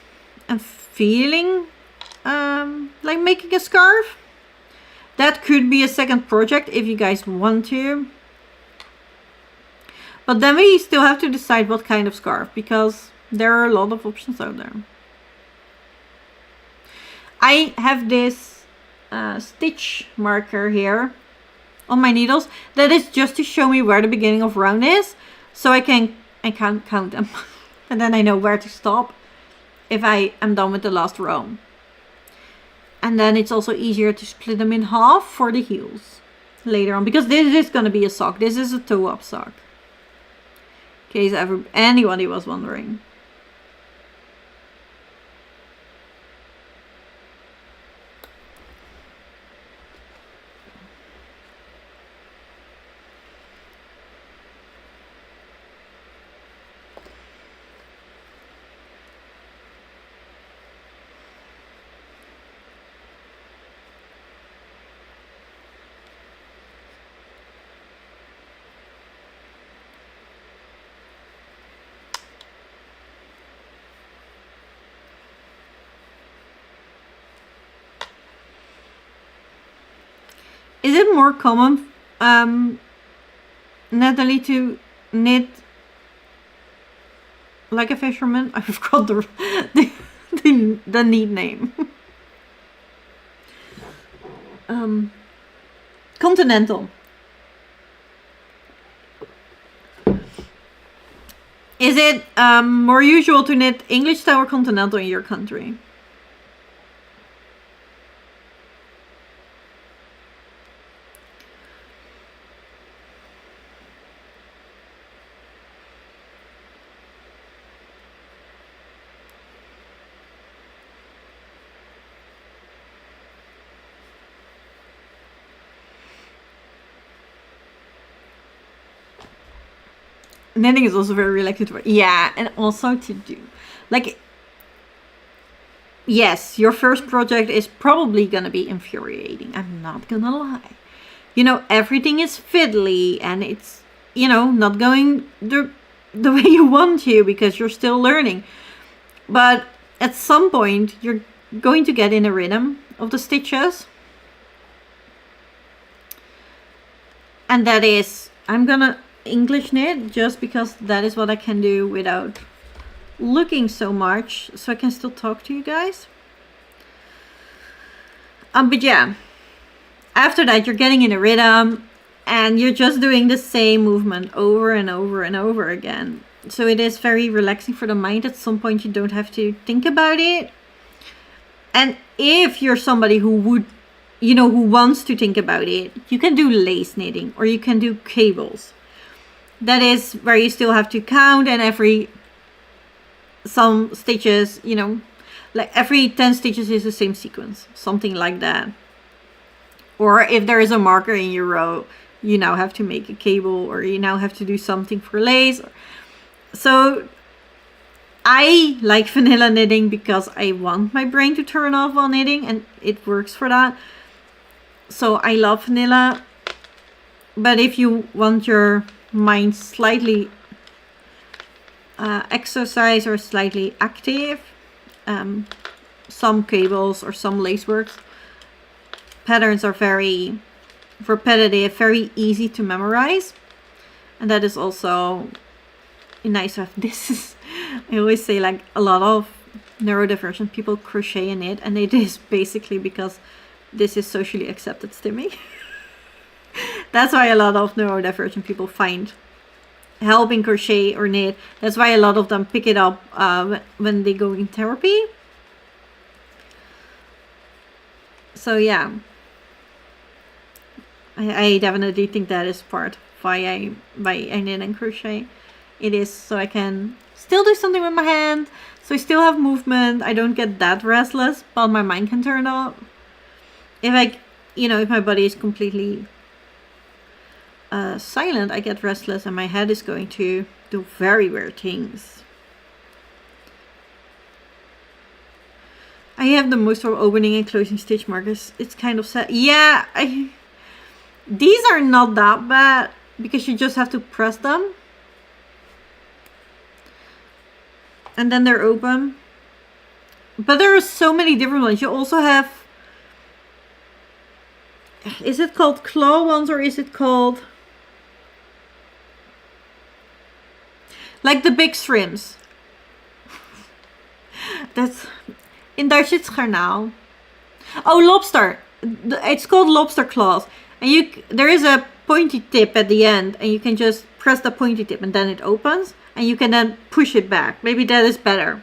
and feeling like making a scarf. That could be a second project if you guys want to. But then we still have to decide what kind of scarf, because there are a lot of options out there. I have this stitch marker here on my needles. That is just to show me where the beginning of round is, so I can count them. And then I know where to stop if I am done with the last row. And then it's also easier to split them in half for the heels later on, because this is going to be a sock. This is a toe-up sock, in case anybody was wondering. Is it more common, Natalie, to knit like a fisherman? I forgot the neat name. Continental. Is it more usual to knit English style or continental in your country? Knitting is also very relaxing to work. Yeah, and also to do. Like, yes, your first project is probably gonna be infuriating. I'm not gonna lie. Everything is fiddly, and it's, not going the way you want to, because you're still learning. But at some point, you're going to get in a rhythm of the stitches. And that is, I'm gonna English knit just because that is what I can do without looking so much, so I can still talk to you guys. But yeah, after that you're getting in a rhythm and you're just doing the same movement over and over and over again, so it is very relaxing for the mind. At some point you don't have to think about it. And if you're somebody who would, who wants to think about it, you can do lace knitting, or you can do cables. That is where you still have to count, and some stitches, like every 10 stitches is the same sequence, something like that. Or if there is a marker in your row, you now have to make a cable, or you now have to do something for lace. So I like vanilla knitting because I want my brain to turn off while knitting, and it works for that. So I love vanilla. But if you want your mind slightly exercise or slightly active, some cables or some lace works patterns are very repetitive, very easy to memorize. And that is also nice to have. This is, I always say, like, a lot of neurodivergent people crochet and knit, and it is basically because this is socially accepted stimming. That's why a lot of neurodivergent people find helping crochet or knit. That's why a lot of them pick it up when they go in therapy. So yeah, I definitely think that is part why I knit and crochet. It is so I can still do something with my hand, so I still have movement. I don't get that restless, but my mind can turn off. If if my body is completely silent, I get restless and my head is going to do very weird things. I have the most for opening and closing stitch markers. It's kind of sad. Yeah, these are not that bad because you just have to press them. And then they're open. But there are so many different ones. You also have... Is it called claw ones or is it called... like the big shrimps? That's... In Dutch it's garnaal. Oh, lobster. It's called lobster claws. And there is a pointy tip at the end. And you can just press the pointy tip and then it opens. And you can then push it back. Maybe that is better.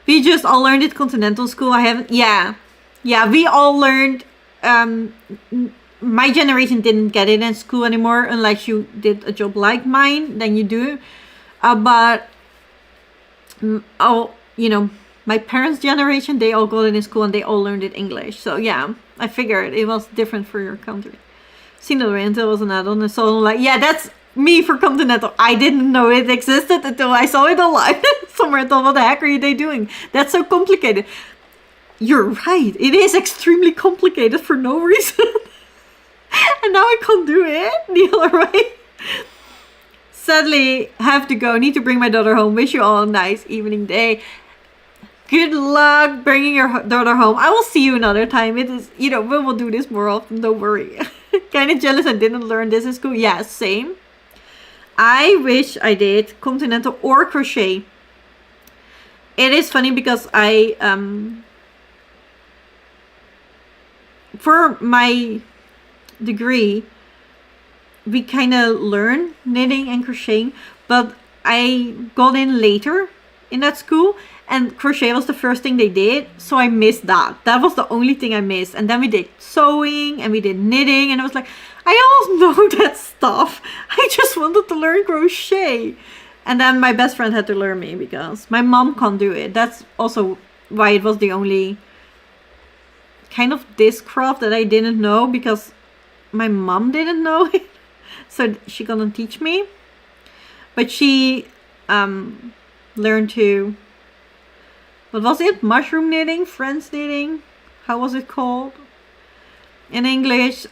We just all learned it continental school. I haven't... Yeah. Yeah, we all learned... my generation didn't get it in school anymore. Unless you did a job like mine. Then you do. But... my parents' generation, they all got it in school and they all learned it English. So yeah, I figured it was different for your country. Seen it until I was an adult, and so I'm like, yeah, that's me for continental. I didn't know it existed until I saw it online somewhere. I thought, what the heck are they doing? That's so complicated. You're right. It is extremely complicated for no reason. And now I can't do it the other way. Sadly, have to go. Need to bring my daughter home. Wish you all a nice evening day. Good luck bringing your daughter home. I will see you another time. It is, we will do this more often. Don't worry. Kind of jealous I didn't learn this in school. Yeah, same. I wish I did continental or crochet. It is funny because I, for my degree, we kind of learn knitting and crocheting, but I got in later in that school. And crochet was the first thing they did, so I missed that. That was the only thing I missed. And then we did sewing and we did knitting, and I was like, I almost know that stuff. I just wanted to learn crochet. And then my best friend had to learn me because my mom can't do it. That's also why it was the only kind of this craft that I didn't know, because my mom didn't know it. So she couldn't teach me. But she learned to... What was it? Mushroom knitting? French knitting? How was it called? In English.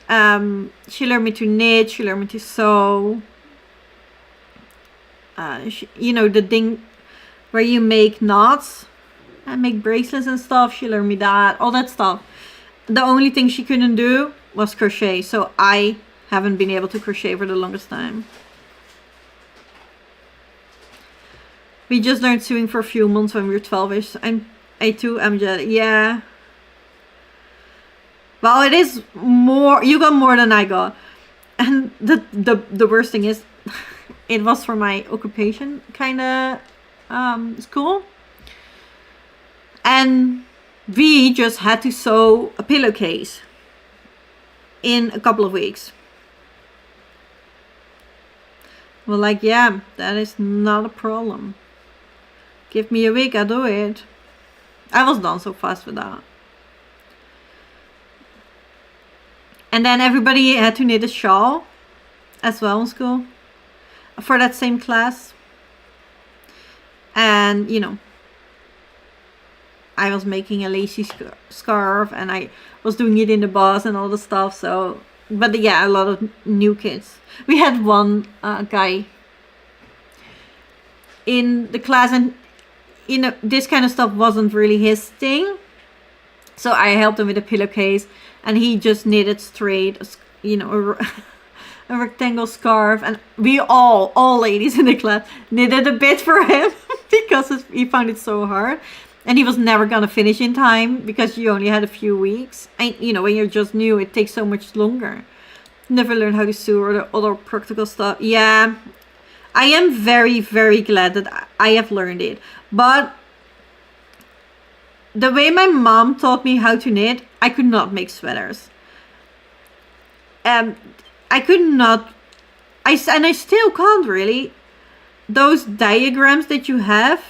She learned me to knit. She learned me to sew. The thing where you make knots and make bracelets and stuff. She learned me that. All that stuff. The only thing she couldn't do was crochet. So I haven't been able to crochet for the longest time. We just learned sewing for a few months when we were 12ish. I too am jealous. Yeah. Well, it is more. You got more than I got. And the worst thing is, it was for my occupation kind of school. And we just had to sew a pillowcase in a couple of weeks. Well, like, yeah, that is not a problem. Give me a week, I'll do it. I was done so fast with that. And then everybody had to knit a shawl as well in school for that same class. And, I was making a lacy scarf and I was doing it in the boss and all the stuff. So, but yeah, a lot of new kids. We had one guy in the class, and this kind of stuff wasn't really his thing. So I helped him with a pillowcase, and he just knitted straight, you know, a rectangle scarf. And we all ladies in the class, knitted a bit for him because he found it so hard. And he was never gonna finish in time because you only had a few weeks. And you know, when you're just new, it takes so much longer. Never learned how to sew or the other practical stuff. Yeah, I am very, very glad that I have learned it. But the way my mom taught me how to knit, I could not make sweaters. I could not, and I still can't really. Those diagrams that you have,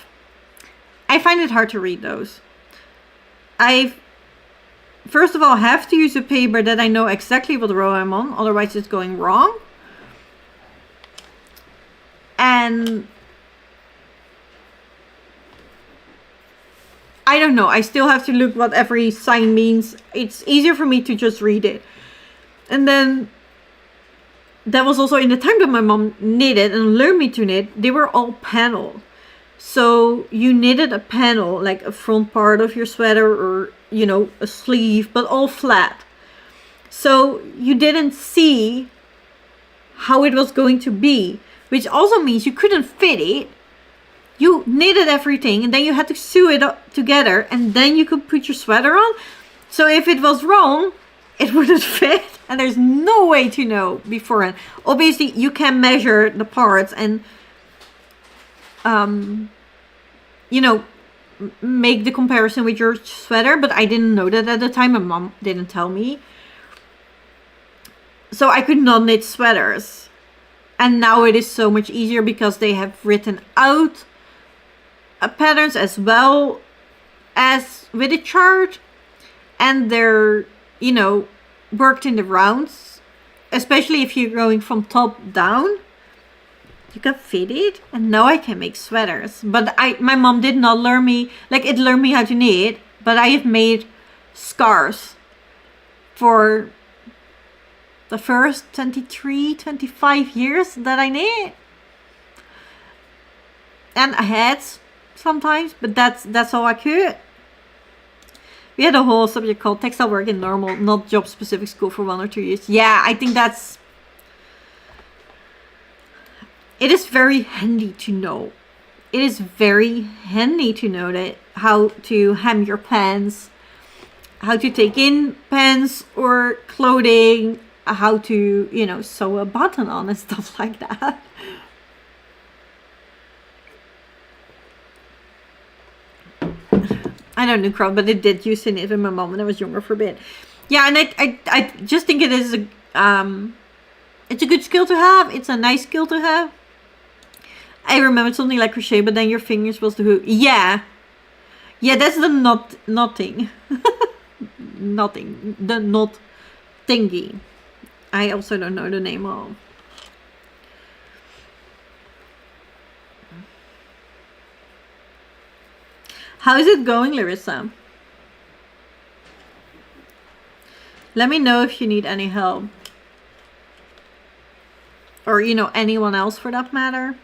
I find it hard to read those. I first of all have to use a paper that I know exactly what row I'm on, otherwise it's going wrong. And I don't know, I still have to look what every sign means. It's easier for me to just read it. And then that was also in the time that my mom knitted and learned me to knit, they were all paneled. So you knitted a panel, like a front part of your sweater or, you know, a sleeve, but all flat. So you didn't see how it was going to be, which also means you couldn't fit it. You knitted everything and then you had to sew it up together and then you could put your sweater on. So if it was wrong, it wouldn't fit, and there's no way to know beforehand. Obviously, you can measure the parts and, you know, make the comparison with your sweater, but I didn't know that at the time. My mom didn't tell me. So I could not knit sweaters. And now it is so much easier because they have written out patterns as well as with a chart, and they're, you know, worked in the rounds, especially if you're going from top down. You can fit it, and now I can make sweaters. But my mom did not learn me, like, it learned me how to knit, but I have made scarves for the first 23, 25 years that I knit. And hats sometimes, but that's all I could. We had a whole subject called textile work in normal, not job specific school for 1 or 2 years. Yeah, I think it is very handy to know. It is very handy to know that how to hem your pants, how to take in pants or clothing, how to, you know, sew a button on and stuff like that. I don't know crowd, but it did use to knit with my mom when I was younger for a bit. Yeah, and I just think it is it's a good skill to have. It's a nice skill to have. I remembered something like crochet, but then your fingers supposed to hook. Yeah, that's the knotting, knotting, the knot thingy. I also don't know the name of. How is it going, Larissa? Let me know if you need any help. Or, you know, anyone else for that matter.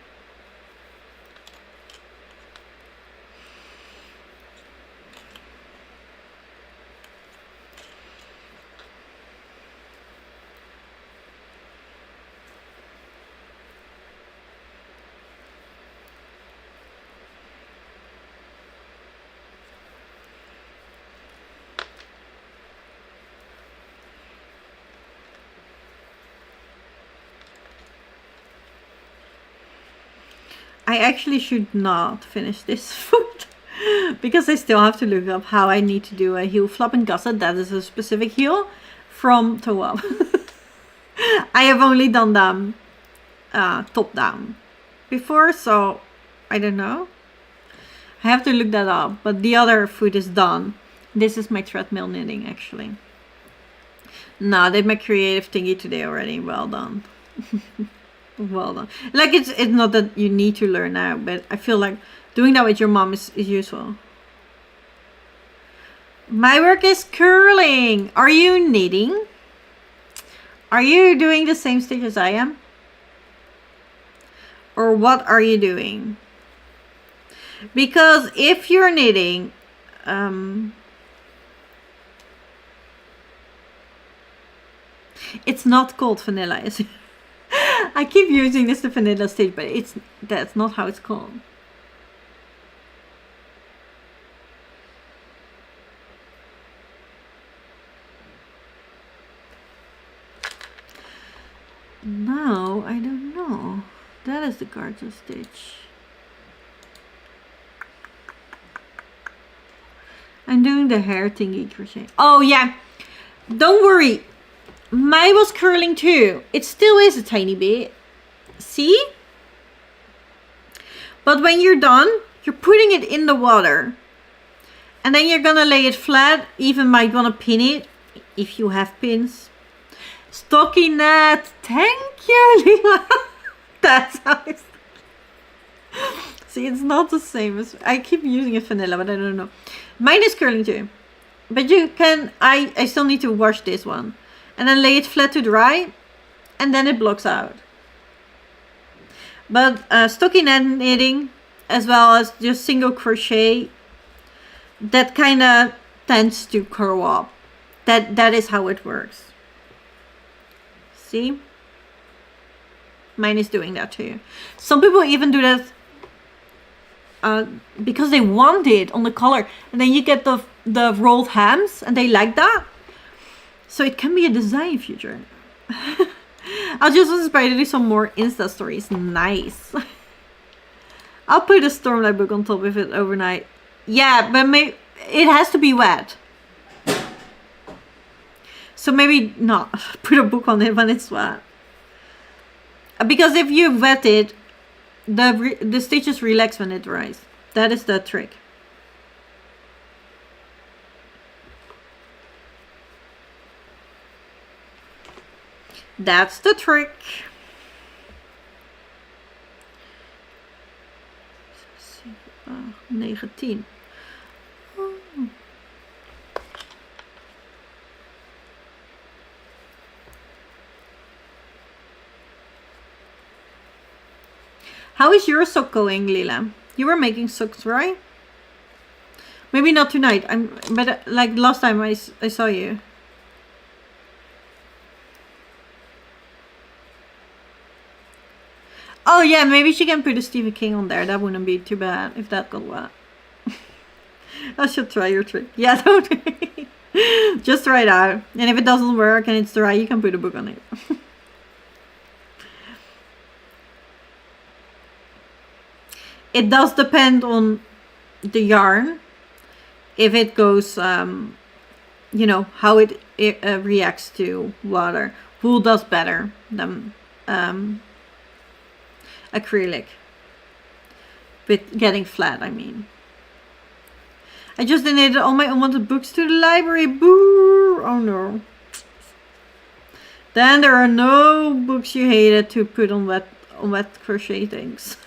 I actually should not finish this foot because I still have to look up how I need to do a heel flap and gusset. That is a specific heel from toe up. I have only done them top down before, so I don't know. I have to look that up, but the other foot is done. This is my treadmill knitting actually. No, I did my creative thingy today already. Well done. Well done. Like, it's not that you need to learn now, but I feel like doing that with your mom is useful. My work is curling. Are you knitting? Are you doing the same stitch as I am? Or what are you doing? Because if you're knitting, It's not called vanilla, is it? I keep using this the vanilla stitch, but that's not how it's called. No, I don't know. That is the garter stitch. I'm doing the hair thingy crochet. Oh yeah, don't worry. Mine was curling too. It still is a tiny bit. See? But when you're done, you're putting it in the water. And then you're gonna lay it flat. Even might wanna pin it if you have pins. Stockinette, thank you, Lila. That's how it's. See, it's not the same as I keep using a vanilla, but I don't know. Mine is curling too, but you can. I still need to wash this one, and then lay it flat to dry, and then it blocks out. But stockinette knitting, as well as just single crochet, that kind of tends to curl up. That is how it works. See? Mine is doing that too. Some people even do that because they want it on the collar, and then you get the rolled hems, and they like that. So it can be a design feature. I'll just inspire to do some more Insta stories. Nice. I'll put a Stormlight book on top of it overnight. Yeah, but it has to be wet. So maybe not put a book on it when it's wet. Because if you wet it, the stitches relax when it dries. That is the trick. That's the trick. 19. Oh. How is your sock going, Lila? You were making socks, right? Maybe not tonight. But like last time I saw you. Oh yeah, maybe she can put a Stephen King on there. That wouldn't be too bad if that got wet. I should try your trick. Yeah, don't. Just try it out. And if it doesn't work and it's dry, you can put a book on it. It does depend on the yarn. If it goes, you know, how it reacts to water. Wool does better than acrylic. With getting flat, I mean. I just donated all my unwanted books to the library. Boo! Oh no. Then there are no books you hated to put on wet crochet things.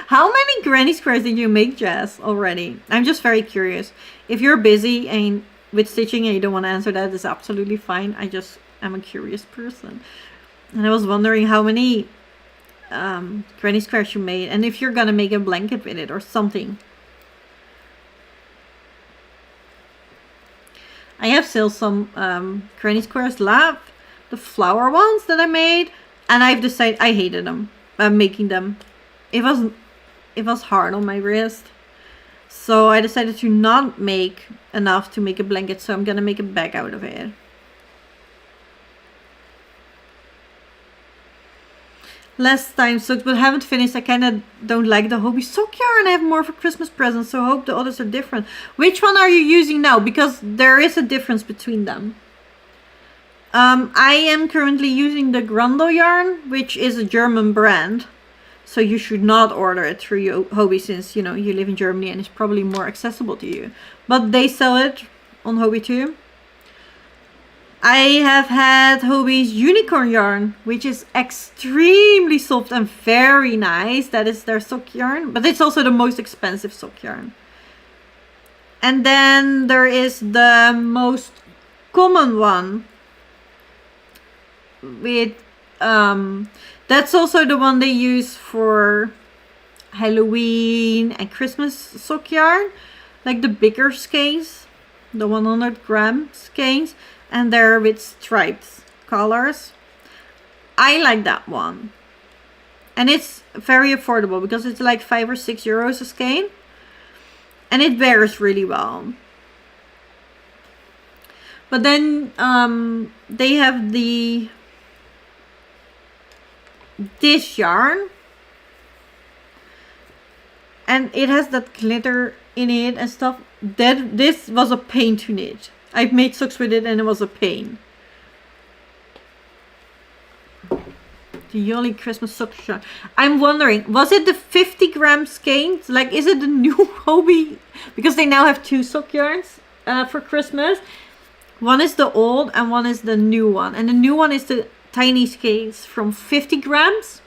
How many granny squares did you make, Jess, already? I'm just very curious. If you're busy and with stitching and you don't want to answer that, is absolutely fine. I'm a curious person. And I was wondering how many granny squares you made, and if you're gonna make a blanket with it or something. I have still some granny squares left, the flower ones that I made, and I've decided I hated them, making them. It was hard on my wrist, so I decided to not make enough to make a blanket, so I'm gonna make a bag out of it. Last time sucked, but haven't finished. I kind of don't like the hobby sock yarn. I have more for Christmas presents, so I hope the others are different. Which one are you using now? Because there is a difference between them. I am currently using the Grundle yarn, which is a German brand. So you should not order it through your hobby, since, you know, you live in Germany and it's probably more accessible to you. But they sell it on hobby too. I have had Hobby's unicorn yarn, which is extremely soft and very nice. That is their sock yarn, but it's also the most expensive sock yarn. And then there is the most common one with that's also the one they use for Halloween and Christmas sock yarn, like the bigger skeins, the 100 gram skeins. And they're with stripes colors. I like that one. And it's very affordable because it's like 5 or 6 euros a skein. And it wears really well. But then they have this yarn. And it has that glitter in it and stuff. This was a pain to knit. I've made socks with it and it was a pain. The Yoli Christmas sock yarn. I'm wondering, was it the 50-gram skeins? Like, is it the new Hobie? Because they now have 2 sock yarns for Christmas. One is the old and one is the new one. And the new one is the tiny skeins from 50 grams.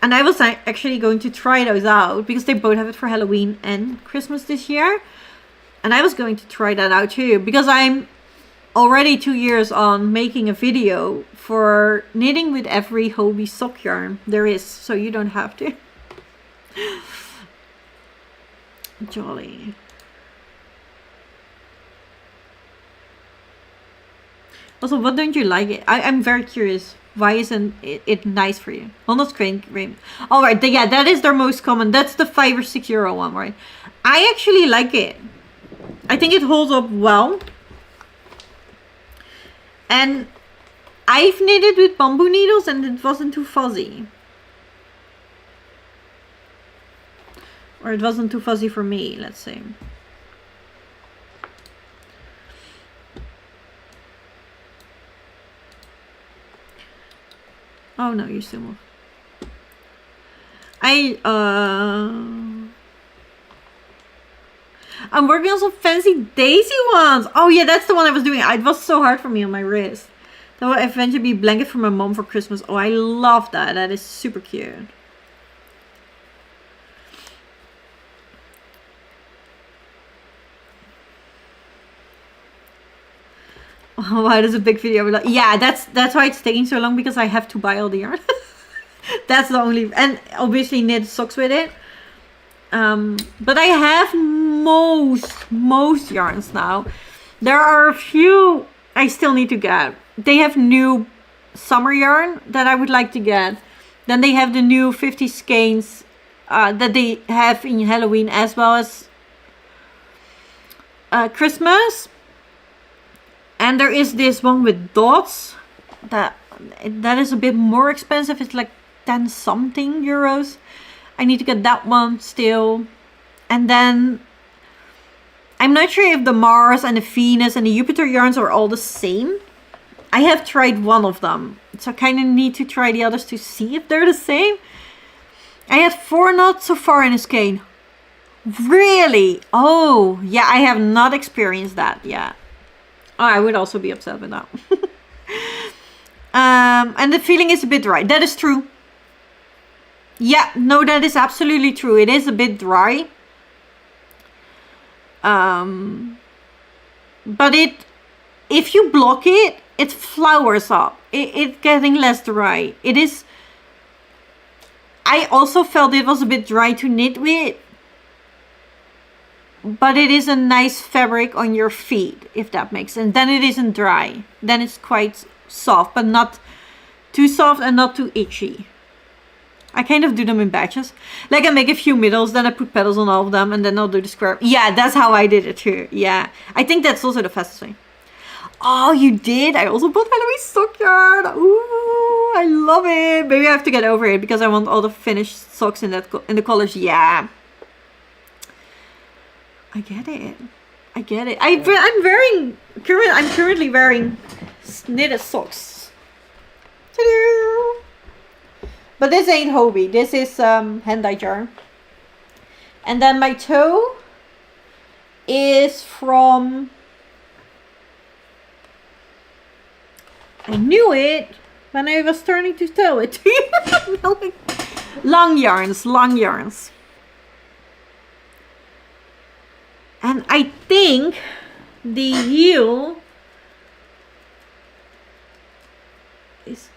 And I was actually going to try those out because they both have it for Halloween and Christmas this year. And I was going to try that out too because I'm already 2 years on making a video for knitting with every Hobie sock yarn there is. So you don't have to. Jolly. Also, what don't you like it? I'm very curious. Why isn't it nice for you? Well, not cream. All right, yeah, that is their most common. That's the 5 or 6 euro one, right? I actually like it. I think it holds up well. And I've knitted with bamboo needles and it wasn't too fuzzy. Or it wasn't too fuzzy for me, let's say. Oh no, you still move. I'm working on some fancy daisy ones. Oh yeah, that's the one I was doing. It was so hard for me on my wrist. That will eventually be a blanket for my mom for Christmas. Oh, I love that. That is super cute. Oh wow, that's a big video. Yeah, that's why it's taking so long because I have to buy all the yarn. That's the only, and obviously knit socks with it. But I have most yarns now. There are a few I still need to get. They have new summer yarn that I would like to get. Then they have the new 50 skeins that they have in Halloween as well as Christmas. And there is this one with dots that is a bit more expensive. It's like 10 something euros. I need to get that one still. And then I'm not sure if the Mars and the Venus and the Jupiter yarns are all the same. I have tried one of them, so I kind of need to try the others to see if they're the same. I had 4 knots so far in a skein. Really? Oh, yeah, I have not experienced that yet. Oh, I would also be upset with that. And the feeling is a bit dry. That is true. Yeah, no, that is absolutely true. It is a bit dry. But if you block it, it flowers up. It's getting less dry. It is. I also felt it was a bit dry to knit with. But it is a nice fabric on your feet, if that makes sense. Then it isn't dry. Then it's quite soft, but not too soft and not too itchy. I kind of do them in batches. Like I make a few middles, then I put petals on all of them, and then I'll do the square. Yeah, that's how I did it too. Yeah, I think that's also the fastest way. Oh, you did? I also bought Halloween sock yarn. Ooh, I love it. Maybe I have to get over it because I want all the finished socks in the colors. Yeah. I get it. I get it. I'm currently wearing knitted socks. Ta-da! But this ain't Hobie. This is hand-dyed yarn. And then my toe is from... I knew it when I was starting to tell it to you. Long yarns. And I think the heel is...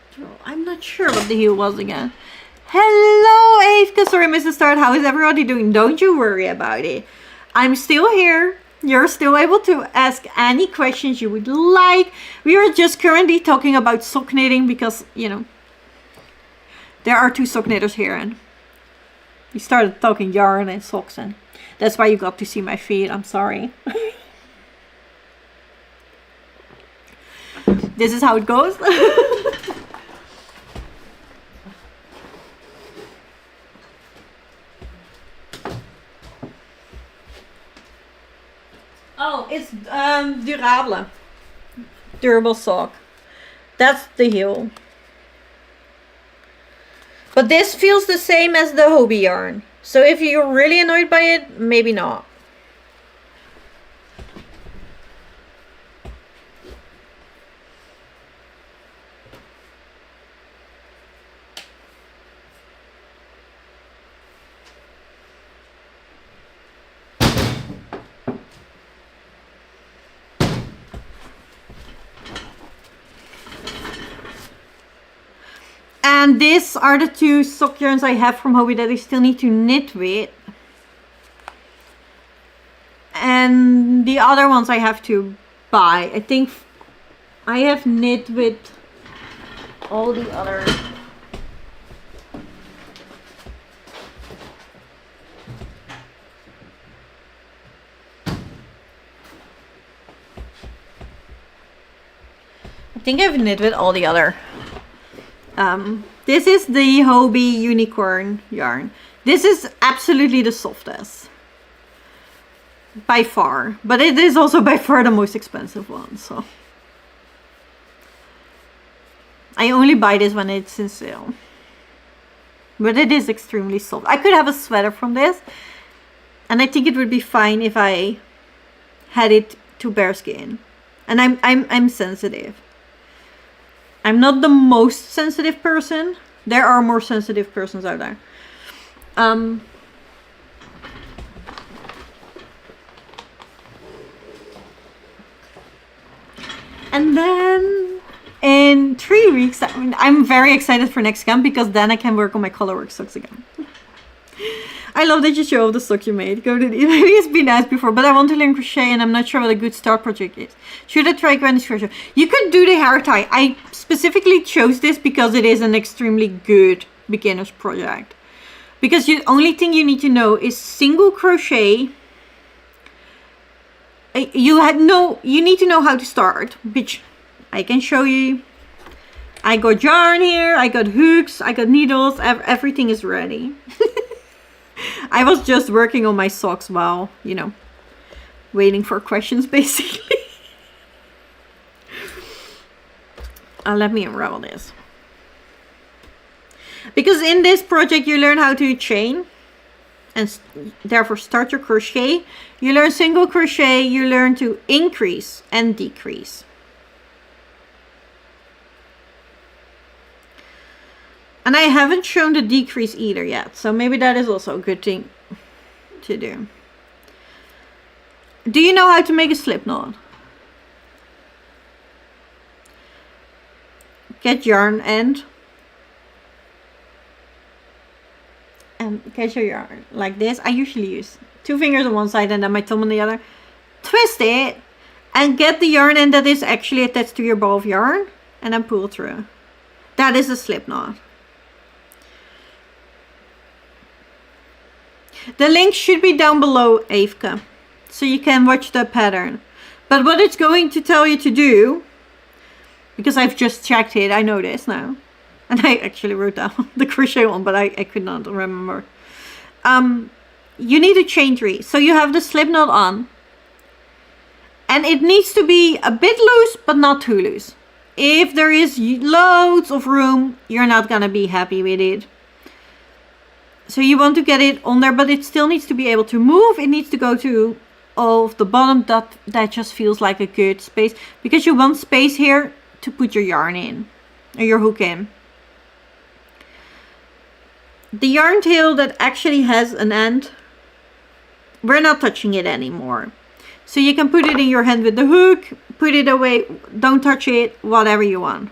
I'm not sure what the heel was again. Hello, Avka. Sorry, Mrs. Start. How is everybody doing? Don't you worry about it. I'm still here. You're still able to ask any questions you would like. We are just currently talking about sock knitting because, you know, there are 2 sock knitters here and we started talking yarn and socks and that's why you got to see my feet. I'm sorry. This is how it goes. Oh, it's durable sock. That's the heel. But this feels the same as the Hobie yarn. So if you're really annoyed by it, maybe not. And these are the 2 sock yarns I have from Hobie that I still need to knit with. And the other ones I have to buy. I think I have knit with all the other. I think I've knit with all the other. This is the Hobie unicorn yarn. This is absolutely the softest. By far. But it is also by far the most expensive one. So I only buy this when it's in sale. But it is extremely soft. I could have a sweater from this. And I think it would be fine if I had it to bare skin. And I'm sensitive. I'm not the most sensitive person. There are more sensitive persons out there. And then in 3 weeks, I'm very excited for next camp because then I can work on my colorwork socks again. I love that you show off the sock you made. Go to the, maybe it's been asked before, but I want to learn crochet and I'm not sure what a good start project is. Should I try Granny's crochet? You could do the hair tie. I specifically chose this because it is an extremely good beginner's project. Because the only thing you need to know is single crochet. You need to know how to start, which I can show you. I got yarn here, I got hooks, I got needles, everything is ready. I was just working on my socks while, you know, waiting for questions basically. Let me unravel this. Because in this project you learn how to chain and therefore start your crochet. You learn single crochet, you learn to increase and decrease. And I haven't shown the decrease either yet, so maybe that is also a good thing to do. Do you know how to make a slip knot? Get yarn end. And get your yarn like this. I usually use 2 fingers on one side and then my thumb on the other. Twist it and get the yarn end that is actually attached to your ball of yarn and then pull through. That is a slip knot. The link should be down below, Evke, so you can watch the pattern. But what it's going to tell you to do, because I've just checked it, I know this now. And I actually wrote down the crochet one, but I could not remember. You need to chain 3. So you have the slip knot on. And it needs to be a bit loose, but not too loose. If there is loads of room, you're not going to be happy with it. So you want to get it on there, but it still needs to be able to move. It needs to go to all of the bottom. That just feels like a good space. Because you want space here to put your yarn in. Or your hook in. The yarn tail that actually has an end, we're not touching it anymore. So you can put it in your hand with the hook. Put it away. Don't touch it. Whatever you want.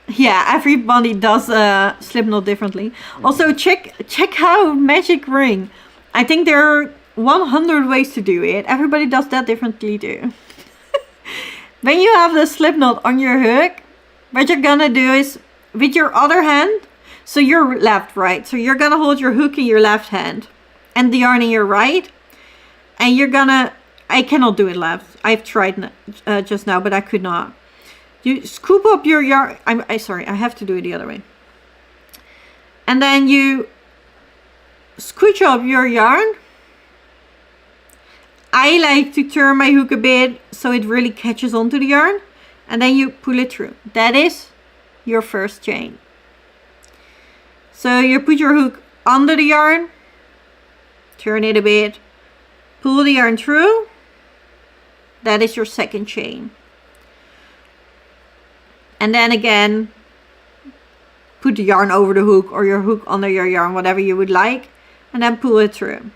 Yeah, everybody does slip knot differently. Also check how magic ring. I think they're 100 ways to do it. Everybody does that differently too. When you have the slip knot on your hook, what you're gonna do is with your other hand, so you're left, right? So you're gonna hold your hook in your left hand and the yarn in your right. And you're gonna, I cannot do it left. I've tried just now, but I could not. You scoop up your yarn. Sorry, I have to do it the other way. And then you scooch up your yarn. I like to turn my hook a bit so it really catches onto the yarn. And then you pull it through. That is your first chain. So you put your hook under the yarn, turn it a bit, pull the yarn through. That is your second chain. And then again, put the yarn over the hook or your hook under your yarn, whatever you would like, and then pull it through.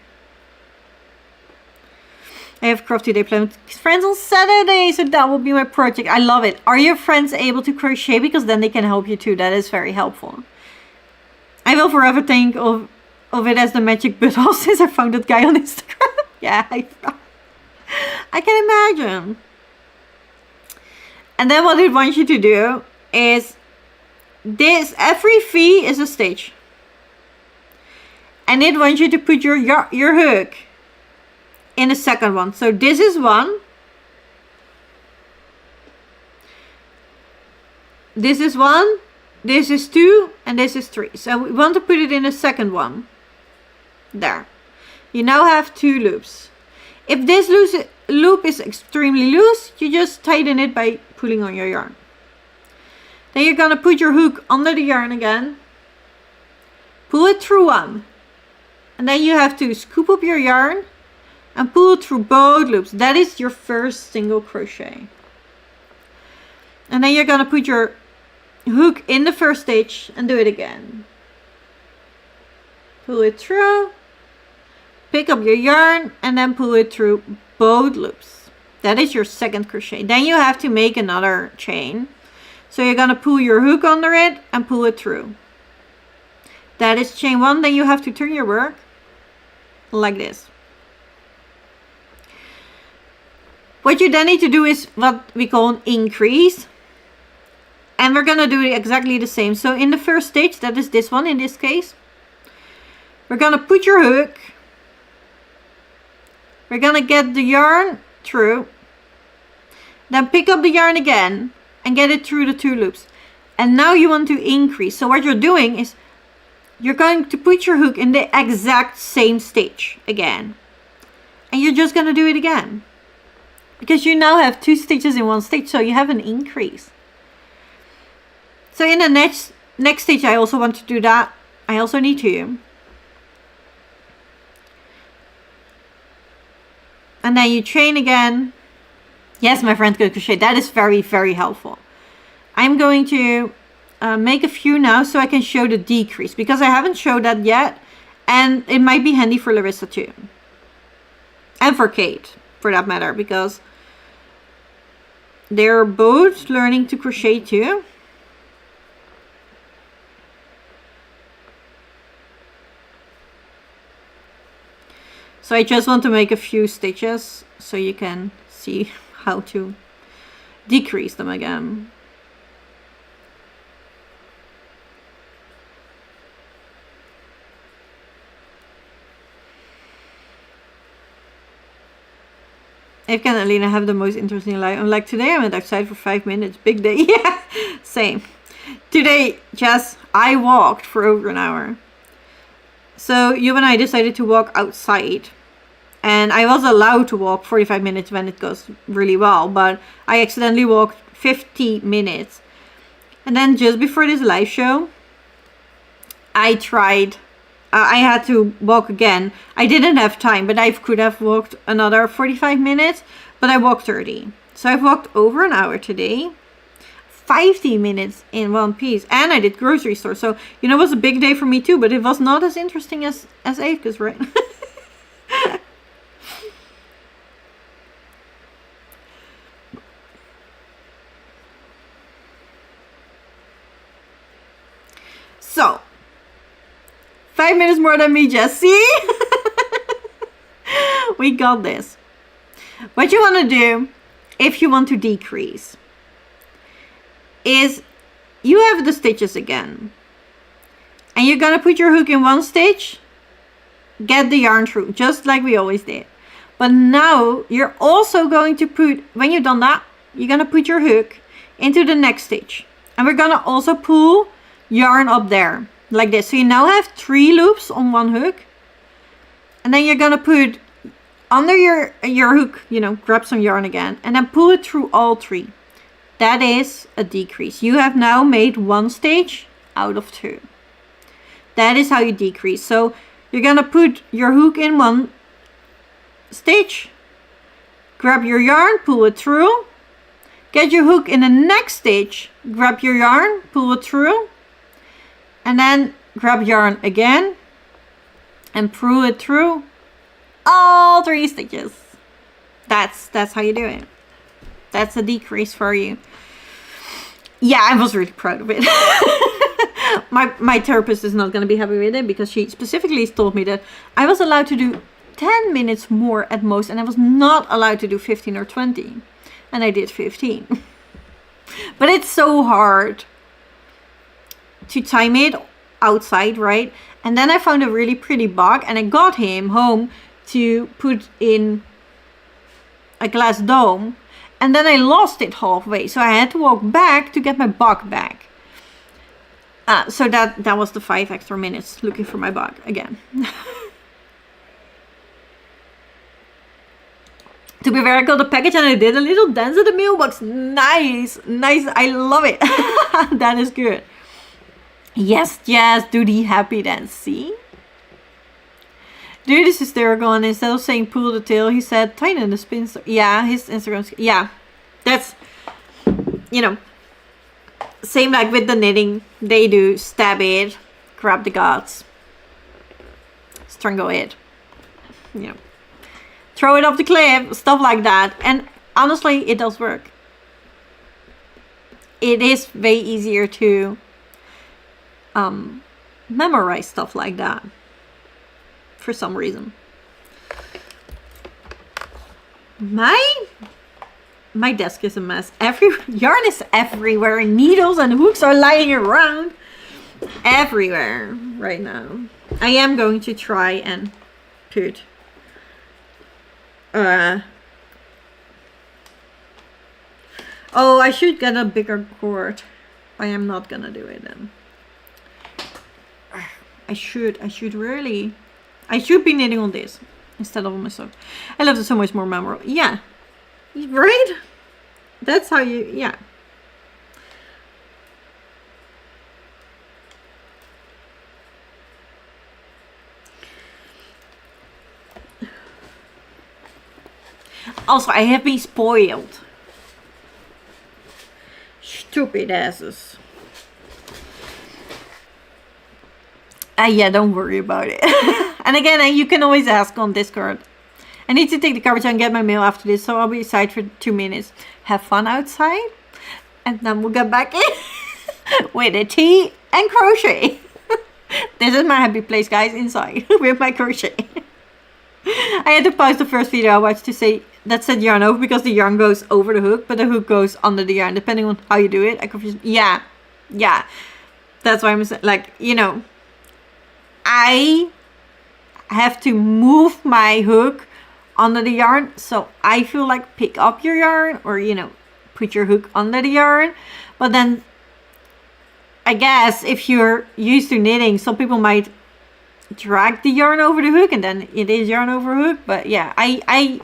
I have Crafty Day planned with friends on Saturday, so that will be my project. I love it. Are your friends able to crochet? Because then they can help you too. That is very helpful. I will forever think of it as the magic butthole since I found that guy on Instagram. Yeah, I can imagine. And then what it wants you to do is this, every V is a stitch. And it wants you to put your hook in the second one. So this is one. This is one. This is two. And this is three. So we want to put it in the second one. There. You now have two loops. If this loop is extremely loose, you just tighten it by pulling on your yarn. Then you're gonna put your hook under the yarn again. Pull it through one. And then you have to scoop up your yarn and pull it through both loops. That is your first single crochet. And then you're gonna put your hook in the first stitch and do it again. Pull it through, pick up your yarn and then pull it through both loops. That is your second crochet. Then you have to make another chain. So you're gonna pull your hook under it and pull it through. That is chain one. Then you have to turn your work like this. What you then need to do is what we call an increase. And we're gonna do it exactly the same. So in the first stitch, that is this one in this case, we're gonna put your hook. We're gonna get the yarn through. Then pick up the yarn again and get it through the two loops. And now you want to increase. So what you're doing is you're going to put your hook in the exact same stitch again. And you're just gonna do it again. Because you now have two stitches in one stitch, so you have an increase. So in the next stitch, I also want to do that. I also need two. And then you chain again. Yes, my friend could crochet. That is very, very helpful. I'm going to make a few now so I can show the decrease. Because I haven't showed that yet. And it might be handy for Larissa too. And for Kate, for that matter. Because they're both learning to crochet too. So I just want to make a few stitches so you can see how to decrease them again. Eve and Alina have the most interesting life. I'm like, today I went outside for 5 minutes. Big day. Yeah, same. Today, Jess, I walked for over an hour. So you and I decided to walk outside. And I was allowed to walk 45 minutes when it goes really well. But I accidentally walked 50 minutes. And then just before this live show, I tried. I had to walk again. I didn't have time, but I could have walked another 45 minutes. But I walked 30. So I've walked over an hour today. 50 minutes in one piece. And I did grocery store. So, you know, it was a big day for me too. But it was not as interesting as Ave's, right? So, 5 minutes more than me, Jessie. We got this. What you want to do, if you want to decrease, is you have the stitches again. And you're going to put your hook in one stitch, get the yarn through, just like we always did. But now you're also going to put, when you've done that, you're going to put your hook into the next stitch. And we're going to also pull yarn up there, like this. So you now have 3 loops on one hook. And then you're going to put under your hook, you know, grab some yarn again, and then pull it through all 3. That is a decrease. You have now made 1 stitch out of 2. That is how you decrease. So you're going to put your hook in one stitch, grab your yarn, pull it through, get your hook in the next stitch, grab your yarn, pull it through, and then grab yarn again and pull it through all 3 stitches. That's how you do it. That's a decrease for you. Yeah, I was really proud of it. my therapist is not going to be happy with it, because she specifically told me that I was allowed to do 10 minutes more at most, and I was not allowed to do 15 or 20. And I did 15. But it's so hard to time it outside, right? And then I found a really pretty bug, and I got him home to put in a glass dome, and then I lost it halfway, so I had to walk back to get my bug back. So that was the 5 extra minutes looking for my bug again. To be fair, I got the package and I did a little dance at the mailbox. Nice, nice. I love it. That is good. Yes, yes, do the happy dance. See? Dude is hysterical, and instead of saying pull the tail, he said tighten the spin. Yeah, his Instagram. Yeah, that's, you know, same like with the knitting. They do stab it, grab the guts, strangle it, you know, throw it off the cliff, stuff like that. And honestly, it does work. It is way easier to memorize stuff like that. For some reason. My desk is a mess. Yarn is everywhere. Needles and hooks are lying around everywhere right now. I am going to try and put oh, I should get a bigger cord. I am not gonna do it then. I should really. I should be knitting on this instead of on my sock. I love it so much more memorable. Yeah. Right? That's how you, yeah. Also, I have been spoiled. Stupid asses. Yeah, don't worry about it. And again, you can always ask on Discord. I need to take the garbage out and get my mail after this, so I'll be inside for 2 minutes. Have fun outside, and then we'll get back in with a tea and crochet. This is my happy place, guys, inside with my crochet. I had to pause the first video I watched to say that said yarn over, because the yarn goes over the hook, but the hook goes under the yarn, depending on how you do it. I confused. Yeah. That's why I'm saying, like, you know, I have to move my hook under the yarn, so I feel like pick up your yarn, or, you know, put your hook under the yarn. But then I guess if you're used to knitting, some people might drag the yarn over the hook, and then it is yarn over hook. But yeah, I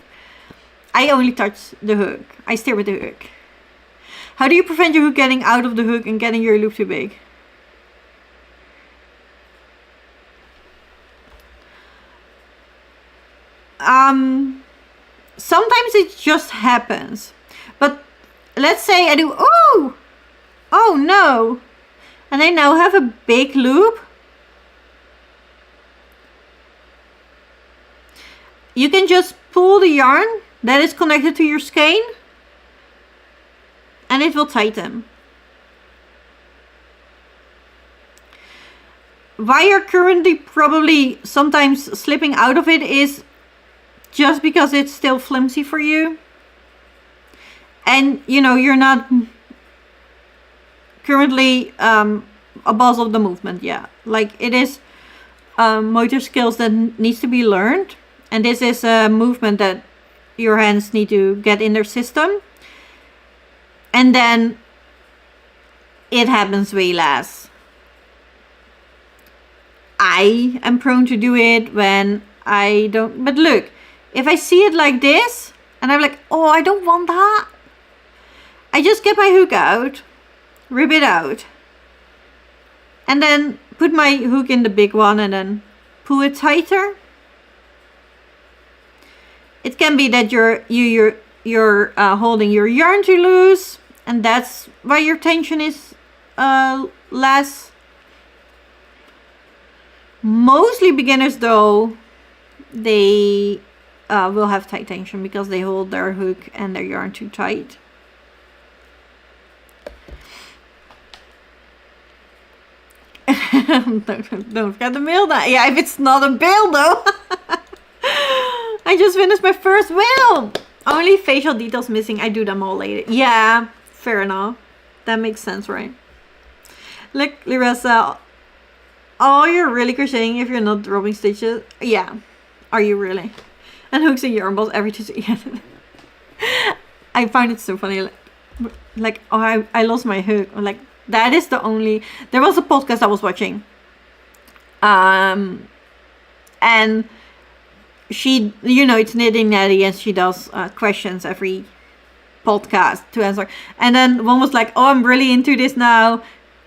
only touch the hook. I steer with the hook. How do you prevent your hook getting out of the hook and getting your loop too big? Sometimes it just happens. But let's say I do, oh no, and I now have a big loop. You can just pull the yarn that is connected to your skein, and it will tighten. Why you're currently probably sometimes slipping out of it is just because it's still flimsy for you. And, you know, you're not currently a boss of the movement yet. Like, it is motor skills that needs to be learned. And this is a movement that your hands need to get in their system. And then it happens way less. I am prone to do it when I don't. But look, if I see it like this, and I'm like, oh, I don't want that. I just get my hook out, rip it out, and then put my hook in the big one and then pull it tighter. It can be that you're holding your yarn too loose, and that's why your tension is less. Mostly beginners, though, they will have tight tension because they hold their hook and their yarn too tight. Don't forget to mail that. Yeah, if it's not a bill though. I just finished my first wheel. Only facial details missing. I do them all later. Yeah, fair enough. That makes sense, right? Look, Larissa. Oh, you're really crocheting if you're not dropping stitches. Yeah, are you really? And hooks and yarn balls every 2 seconds. I find it so funny. Like oh, I lost my hook. Like, that is the only. There was a podcast I was watching. And she, you know, it's Knitting Natty, and she does questions every podcast to answer. And then one was like, oh, I'm really into this now.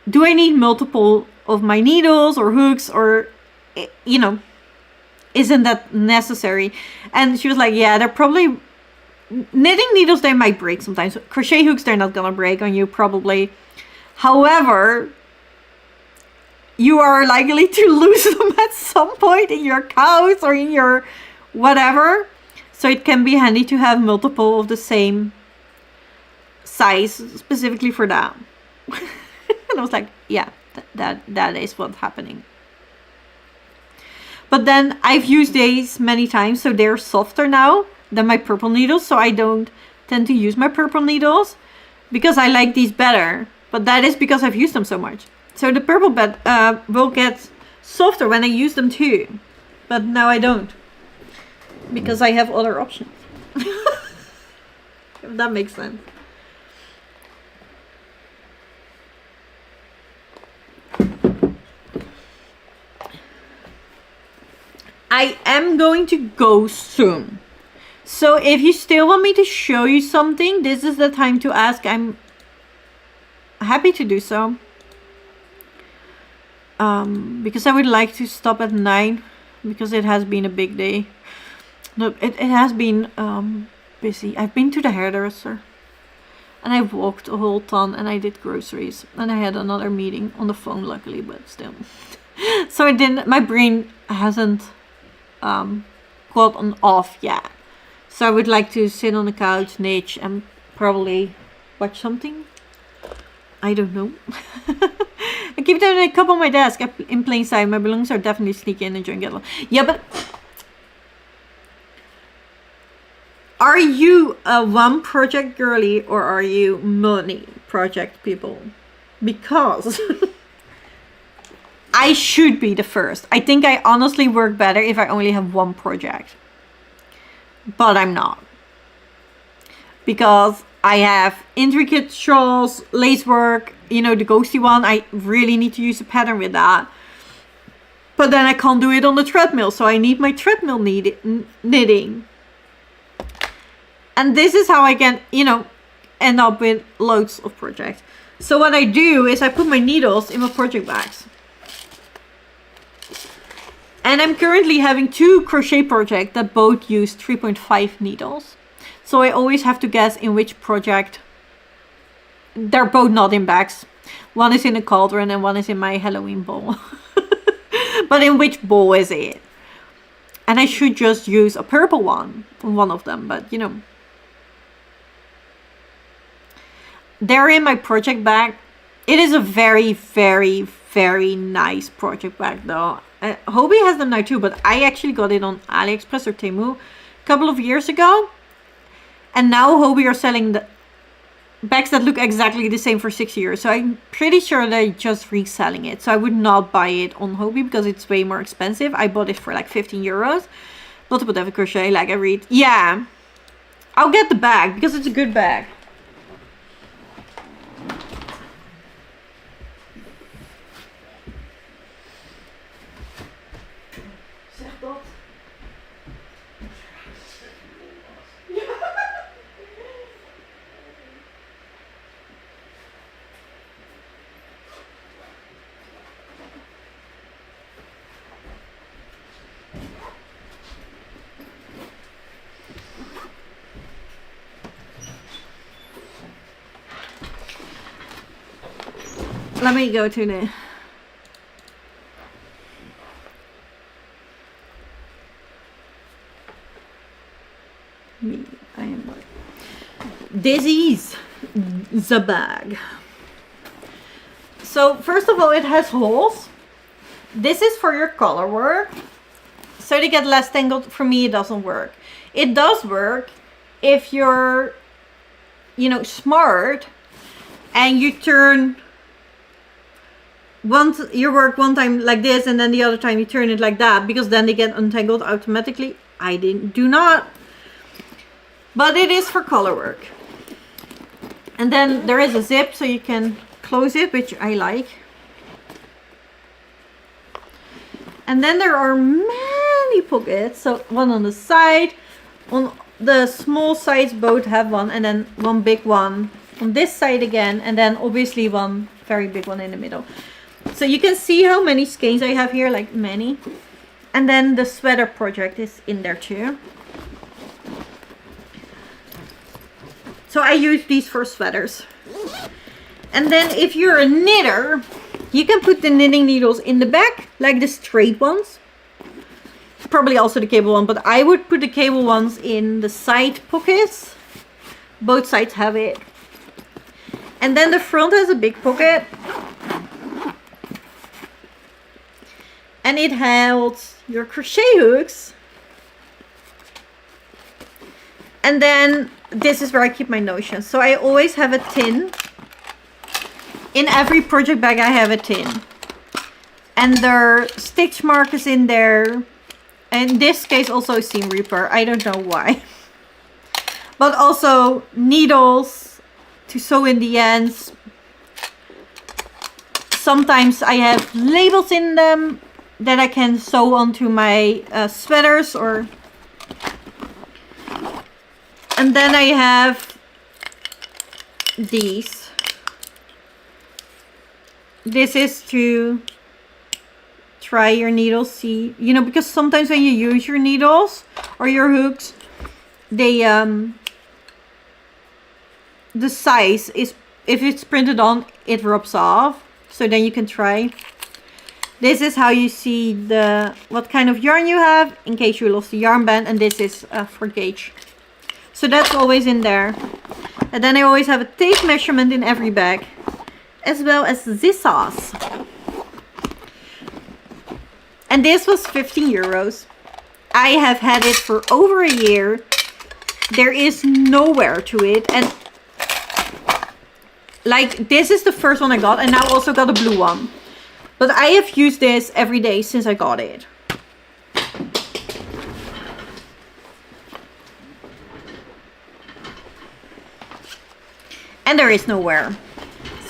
Do I need multiple of my needles or hooks, or, you know, isn't that necessary? And she was like, yeah, they're probably knitting needles, they might break sometimes. Crochet hooks, they're not gonna break on you probably. However, you are likely to lose them at some point in your couch or in your whatever. So it can be handy to have multiple of the same size specifically for that. And I was like, yeah, that is what's happening. But then I've used these many times, so they're softer now than my purple needles. So I don't tend to use my purple needles because I like these better. But that is because I've used them so much. So the purple bed will get softer when I use them too. But now I don't. Because I have other options. If that makes sense. I am going to go soon. So if you still want me to show you something, this is the time to ask. I'm happy to do so. Because I would like to stop at 9 because it has been a big day. No, it has been busy. I've been to the hairdresser and I've walked a whole ton and I did groceries and I had another meeting on the phone, luckily, but still. So it didn't, my brain hasn't gotten off yet. So I would like to sit on the couch, knit, and probably watch something. I don't know. I keep them in a cup on my desk in plain sight. My belongings are definitely sneaky in and enjoying it. Yeah, but are you a one project girly or are you many project people? Because I should be the first. I think I honestly work better if I only have one project. But I'm not. Because I have intricate shawls, lace work, you know, the ghosty one. I really need to use a pattern with that. But then I can't do it on the treadmill. So I need my treadmill knitting. And this is how I can, you know, end up with loads of projects. So what I do is I put my needles in my project bags. And I'm currently having 2 crochet projects that both use 3.5 needles. So I always have to guess in which project. They're both not in bags. One is in a cauldron and one is in my Halloween bowl. But in which bowl is it? And I should just use a purple one of them, but you know. They're in my project bag. It is a very, very, very nice project bag though. Hobie has them now too, but I actually got it on AliExpress or Temu. a couple of years ago. And now Hobby are selling the bags that look exactly the same for 6 years. So I'm pretty sure they're just reselling it. So I would not buy it on Hobby because it's way more expensive. I bought it for like 15 euros. Not to put that crochet, like I read. Yeah. I'll get the bag because it's a good bag. Let me go to the... I am... This is the bag. So first of all, it has holes. This is for your color work. So they get less tangled. For me, it doesn't work. It does work if you're, you know, smart and you turn... you work one time like this and then the other time you turn it like that, because then they get untangled automatically. I do not, but it is for color work. And then there is a zip so you can close it, which I like. And then there are many pockets, so one on the side, on the small sides both have one, and then one big one on this side again, and then obviously one very big one in the middle. So you can see how many skeins I have here, like many. And then the sweater project is in there too. So I use these for sweaters. And then if you're a knitter, you can put the knitting needles in the back, like the straight ones. Probably also the cable one, but I would put the cable ones in the side pockets. Both sides have it. And then the front has a big pocket. And it holds your crochet hooks. And then this is where I keep my notions. So I always have a tin. In every project bag I have a tin. And there are stitch markers in there. In this case also a seam ripper. I don't know why. But also needles to sew in the ends. Sometimes I have labels in them that I can sew onto my sweaters, or... And then I have these. This is to try your needles, see, you know, because sometimes when you use your needles or your hooks, they the size is, if it's printed on, it rubs off. So then you can try. This is how you see the what kind of yarn you have in case you lost the yarn band, and this is for gauge. So that's always in there. And then I always have a tape measurement in every bag, as well as this sauce. And this was 15 euros. I have had it for over a year. There is no wear to it, and like this is the first one I got, and now I also got a blue one. But I have used this every day since I got it. And there is no wear.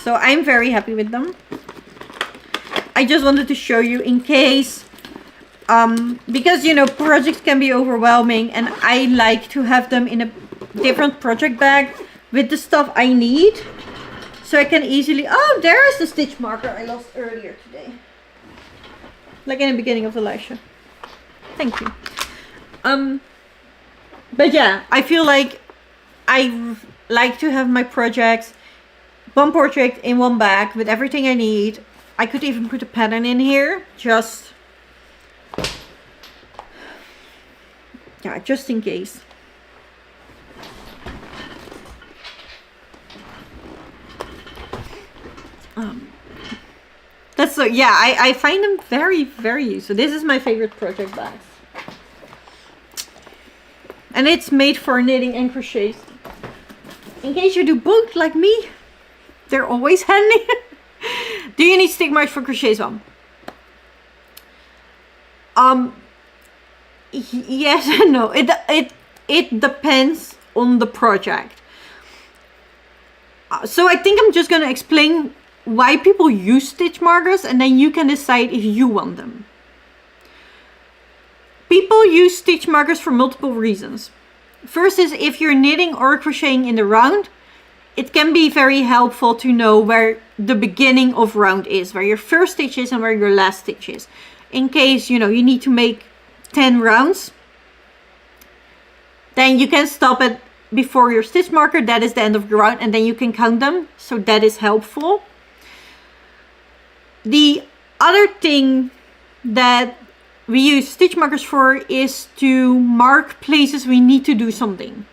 So I'm very happy with them. I just wanted to show you in case, because you know projects can be overwhelming, and I like to have them in a different project bag with the stuff I need. So I can easily... Oh, there is the stitch marker I lost earlier today. Like in the beginning of the live show. Thank you. But yeah, I feel like I like to have my projects, one project in one bag with everything I need. I could even put a pattern in here. Just in case. That's so, yeah, I find them very, very useful. This is my favorite project bags. And it's made for knitting and crochet. In case you do both like me, they're always handy. Do you need stick markers for crochet as well? Yes and no. It depends on the project. So I think I'm just going to explain why people use stitch markers, and then you can decide if you want them. People use stitch markers for multiple reasons. First is if you're knitting or crocheting in the round, it can be very helpful to know where the beginning of round is, where your first stitch is and where your last stitch is. In case, you need to make 10 rounds, then you can stop it before your stitch marker. That is the end of your round, and then you can count them. So that is helpful. The other thing that we use stitch markers for is to mark places we need to do something.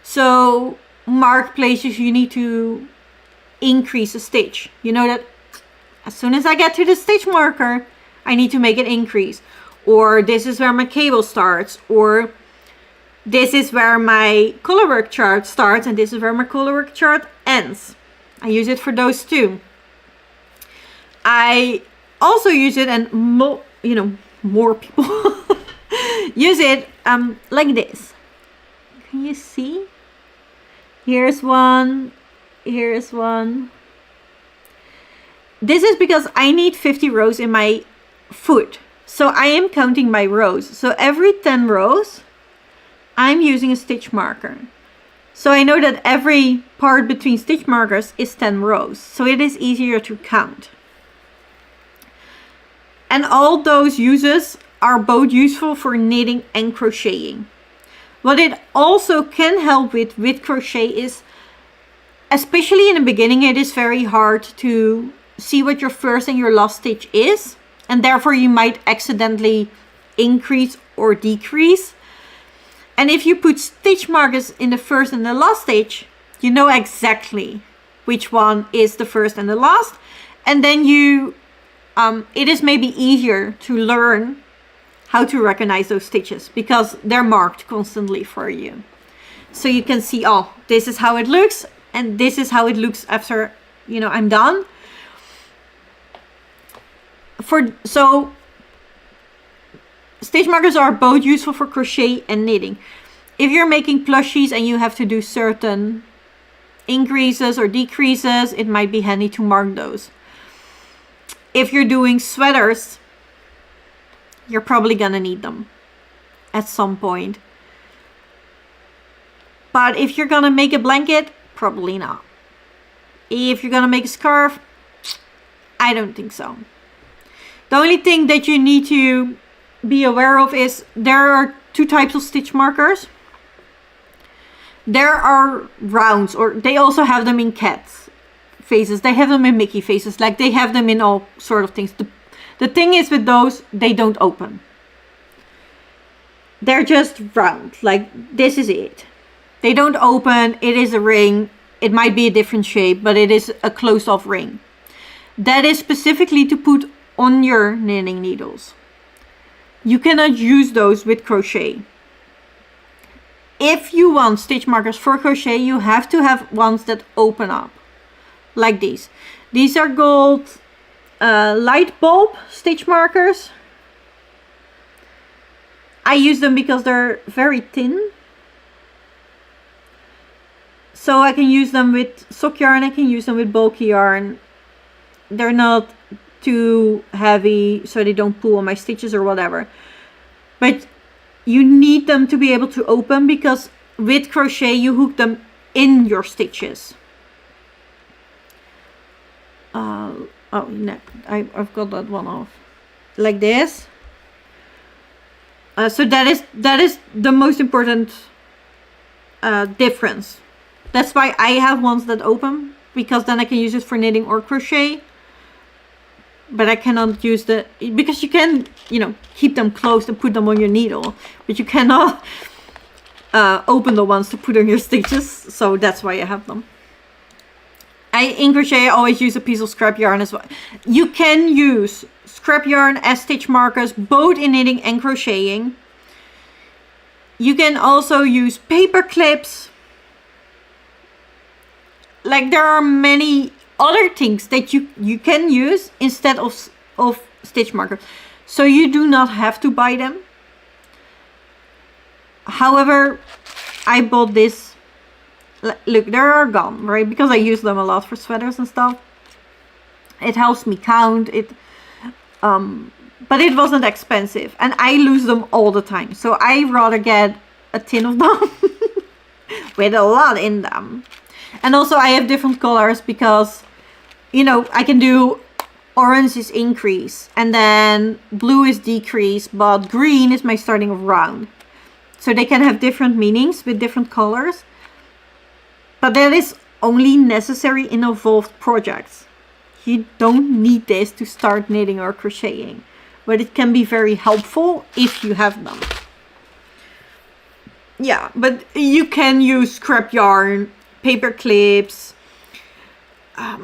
So mark places you need to increase a stitch. You know that as soon as I get to the stitch marker, I need to make it increase. Or this is where my cable starts. Or this is where my colorwork chart starts, and this is where my colorwork chart ends. I use it for those two. I also use it, and more people use it like this. Can you see? Here's one. Here's one. This is because I need 50 rows in my foot. So I am counting my rows. So every 10 rows, I'm using a stitch marker. So I know that every part between stitch markers is 10 rows. So it is easier to count. And all those uses are both useful for knitting and crocheting. What it also can help with crochet is, especially in the beginning, it is very hard to see what your first and your last stitch is. And therefore you might accidentally increase or decrease. And if you put stitch markers in the first and the last stitch, you know exactly which one is the first and the last. And then it is maybe easier to learn how to recognize those stitches because they're marked constantly for you. So you can see, oh, this is how it looks, and this is how it looks after, I'm done. So stitch markers are both useful for crochet and knitting. If you're making plushies and you have to do certain increases or decreases, it might be handy to mark those. If you're doing sweaters, you're probably gonna need them at some point. But if you're gonna make a blanket, probably not. If you're gonna make a scarf, I don't think so. The only thing that you need to be aware of is there are two types of stitch markers. There are rounds, or they also have them in cats faces. They have them in Mickey faces. Like they have them in all sort of things. The thing is with those, they don't open. They're just round. Like this is it. They don't open. It is a ring. It might be a different shape, but it is a closed off ring. That is specifically to put on your knitting needles. You cannot use those with crochet. If you want stitch markers for crochet, you have to have ones that open up. Like these. These are called light bulb stitch markers. I use them because they're very thin. So I can use them with sock yarn, I can use them with bulky yarn. They're not too heavy, so they don't pull on my stitches or whatever. But you need them to be able to open, because with crochet you hook them in your stitches. Oh, no, I've got that one off. Like this. So that is the most important difference. That's why I have ones that open, because then I can use it for knitting or crochet. But I cannot use because you can, keep them closed and put them on your needle, but you cannot open the ones to put on your stitches. So that's why I have them. In crochet, I always use a piece of scrap yarn as well. You can use scrap yarn as stitch markers, both in knitting and crocheting. You can also use paper clips. Like there are many other things that you can use instead of stitch marker. So you do not have to buy them. However, I bought this. Look, they are gone, right? Because I use them a lot for sweaters and stuff. It helps me count it. But it wasn't expensive. And I lose them all the time. So I rather get a tin of them with a lot in them. And also I have different colors because, you know, I can do orange is increase. And then blue is decrease. But green is my starting of round. So they can have different meanings with different colors. But that is only necessary in involved projects. You don't need this to start knitting or crocheting. But it can be very helpful if you have them. Yeah, but you can use scrap yarn, paper clips.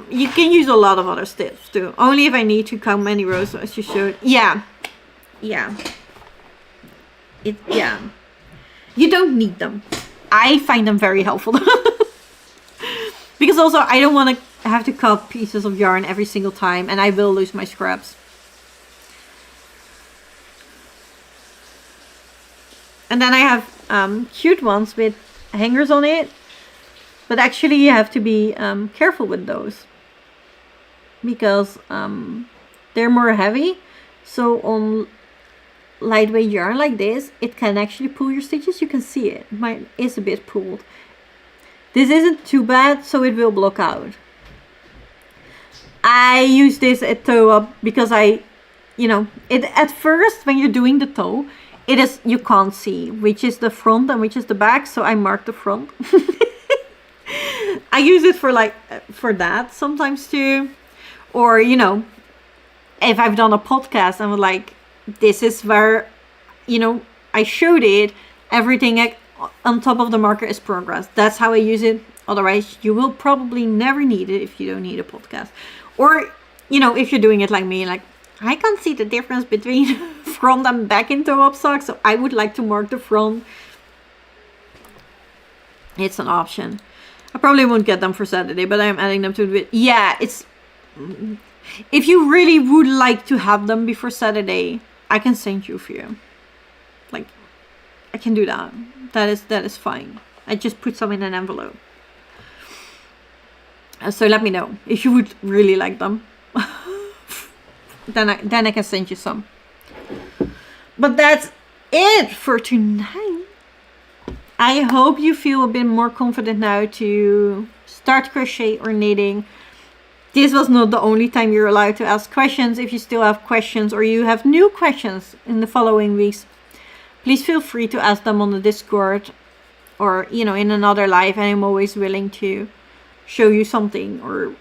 You can use a lot of other stuff too. Only if I need to count many rows as you showed. Yeah. Yeah. Yeah. You don't need them. I find them very helpful. Because also I don't want to have to cut pieces of yarn every single time. And I will lose my scraps. And then I have cute ones with hangers on it. But actually you have to be careful with those. Because they're more heavy. So on lightweight yarn like this, it can actually pull your stitches. You can see it. Mine is a bit pulled. This isn't too bad, so it will block out. I use this at toe up because at first when you're doing the toe, you can't see which is the front and which is the back, so I mark the front. I use it for that sometimes too. Or, if I've done a podcast and like, this is where, I showed it, everything on top of the marker is progress. That's how I use it. Otherwise, you will probably never need it if you don't need a podcast. Or, if you're doing it like me, like, I can't see the difference between front and back in toe-up socks, so I would like to mark the front. It's an option. I probably won't get them for Saturday, but I'm adding them to the video. Yeah, it's... If you really would like to have them before Saturday, I can send you a few. Like, I can do that. That is fine. I just put some in an envelope. So let me know if you would really like them. Then I can send you some. But that's it for tonight. I hope you feel a bit more confident now to start crochet or knitting. This was not the only time you're allowed to ask questions. If you still have questions or you have new questions in the following weeks, please feel free to ask them on the Discord or, in another live. And I'm always willing to show you something or,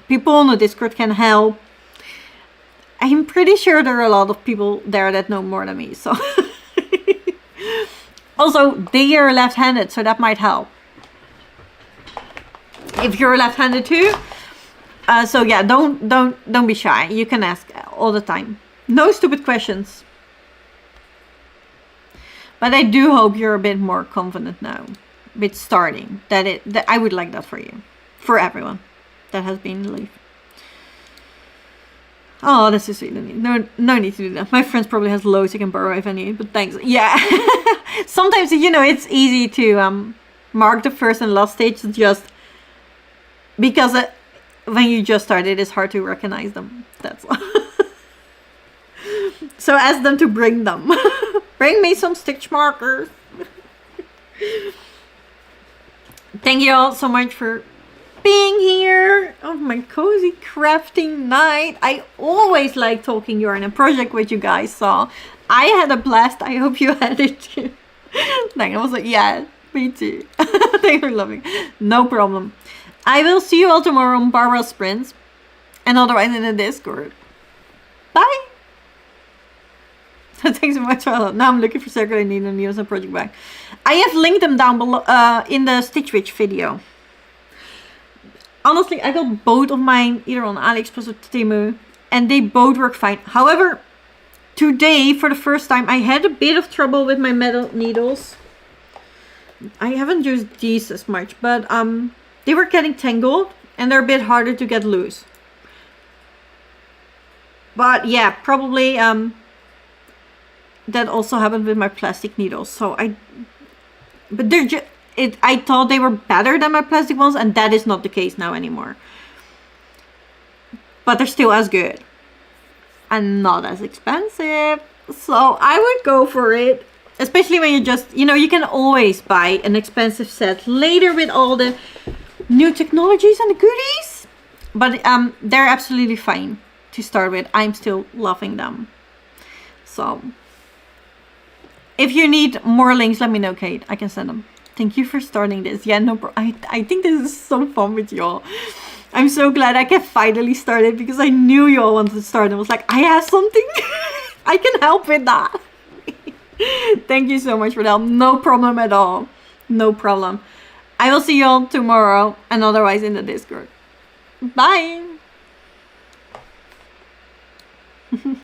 people on the Discord can help. I'm pretty sure there are a lot of people there that know more than me. So also, they are left-handed, so that might help. If you're left-handed too. So yeah, don't be shy. You can ask all the time. No stupid questions. But I do hope you're a bit more confident now with starting. That I would like that for you. For everyone that has been leave. Oh, this is really neat. No need to do that. My friends probably has loads you can borrow if I need, but thanks. Yeah. Sometimes, it's easy to mark the first and last stage just because when you just started, it's hard to recognize them. That's all. So ask them to bring them. Bring me some stitch markers. Thank you all so much for being here on my cozy crafting night. I always like talking yarn and project with you guys, so I had a blast. I hope you had it too. Like, I was like, yeah, me too. They were loving. No problem. I will see you all tomorrow on Barbara's Sprints and otherwise in the Discord. Bye. Thanks so much for all. Now I'm looking for circular needles and project bag. I have linked them down below in the stichwitch video. Honestly, I got both of mine either on AliExpress or Temu, and they both work fine. However, today, for the first time, I had a bit of trouble with my metal needles. I haven't used these as much, but they were getting tangled and they're a bit harder to get loose. But yeah, probably that also happened with my plastic needles. So but they're just, I thought they were better than my plastic ones, and that is not the case now anymore. But they're still as good and not as expensive. So I would go for it. Especially when you just, you know, you can always buy an expensive set later with all the new technologies and the goodies. But they're absolutely fine to start with. I'm still loving them. So if you need more links, let me know, Kate. I can send them. Thank you for starting this. Yeah, no problem. I think this is so fun with y'all. I'm so glad I can finally start it because I knew you all wanted to start and was like, I have something. I can help with that. Thank you so much for that. No problem at all. No problem. I will see you all tomorrow and otherwise in the Discord. Bye.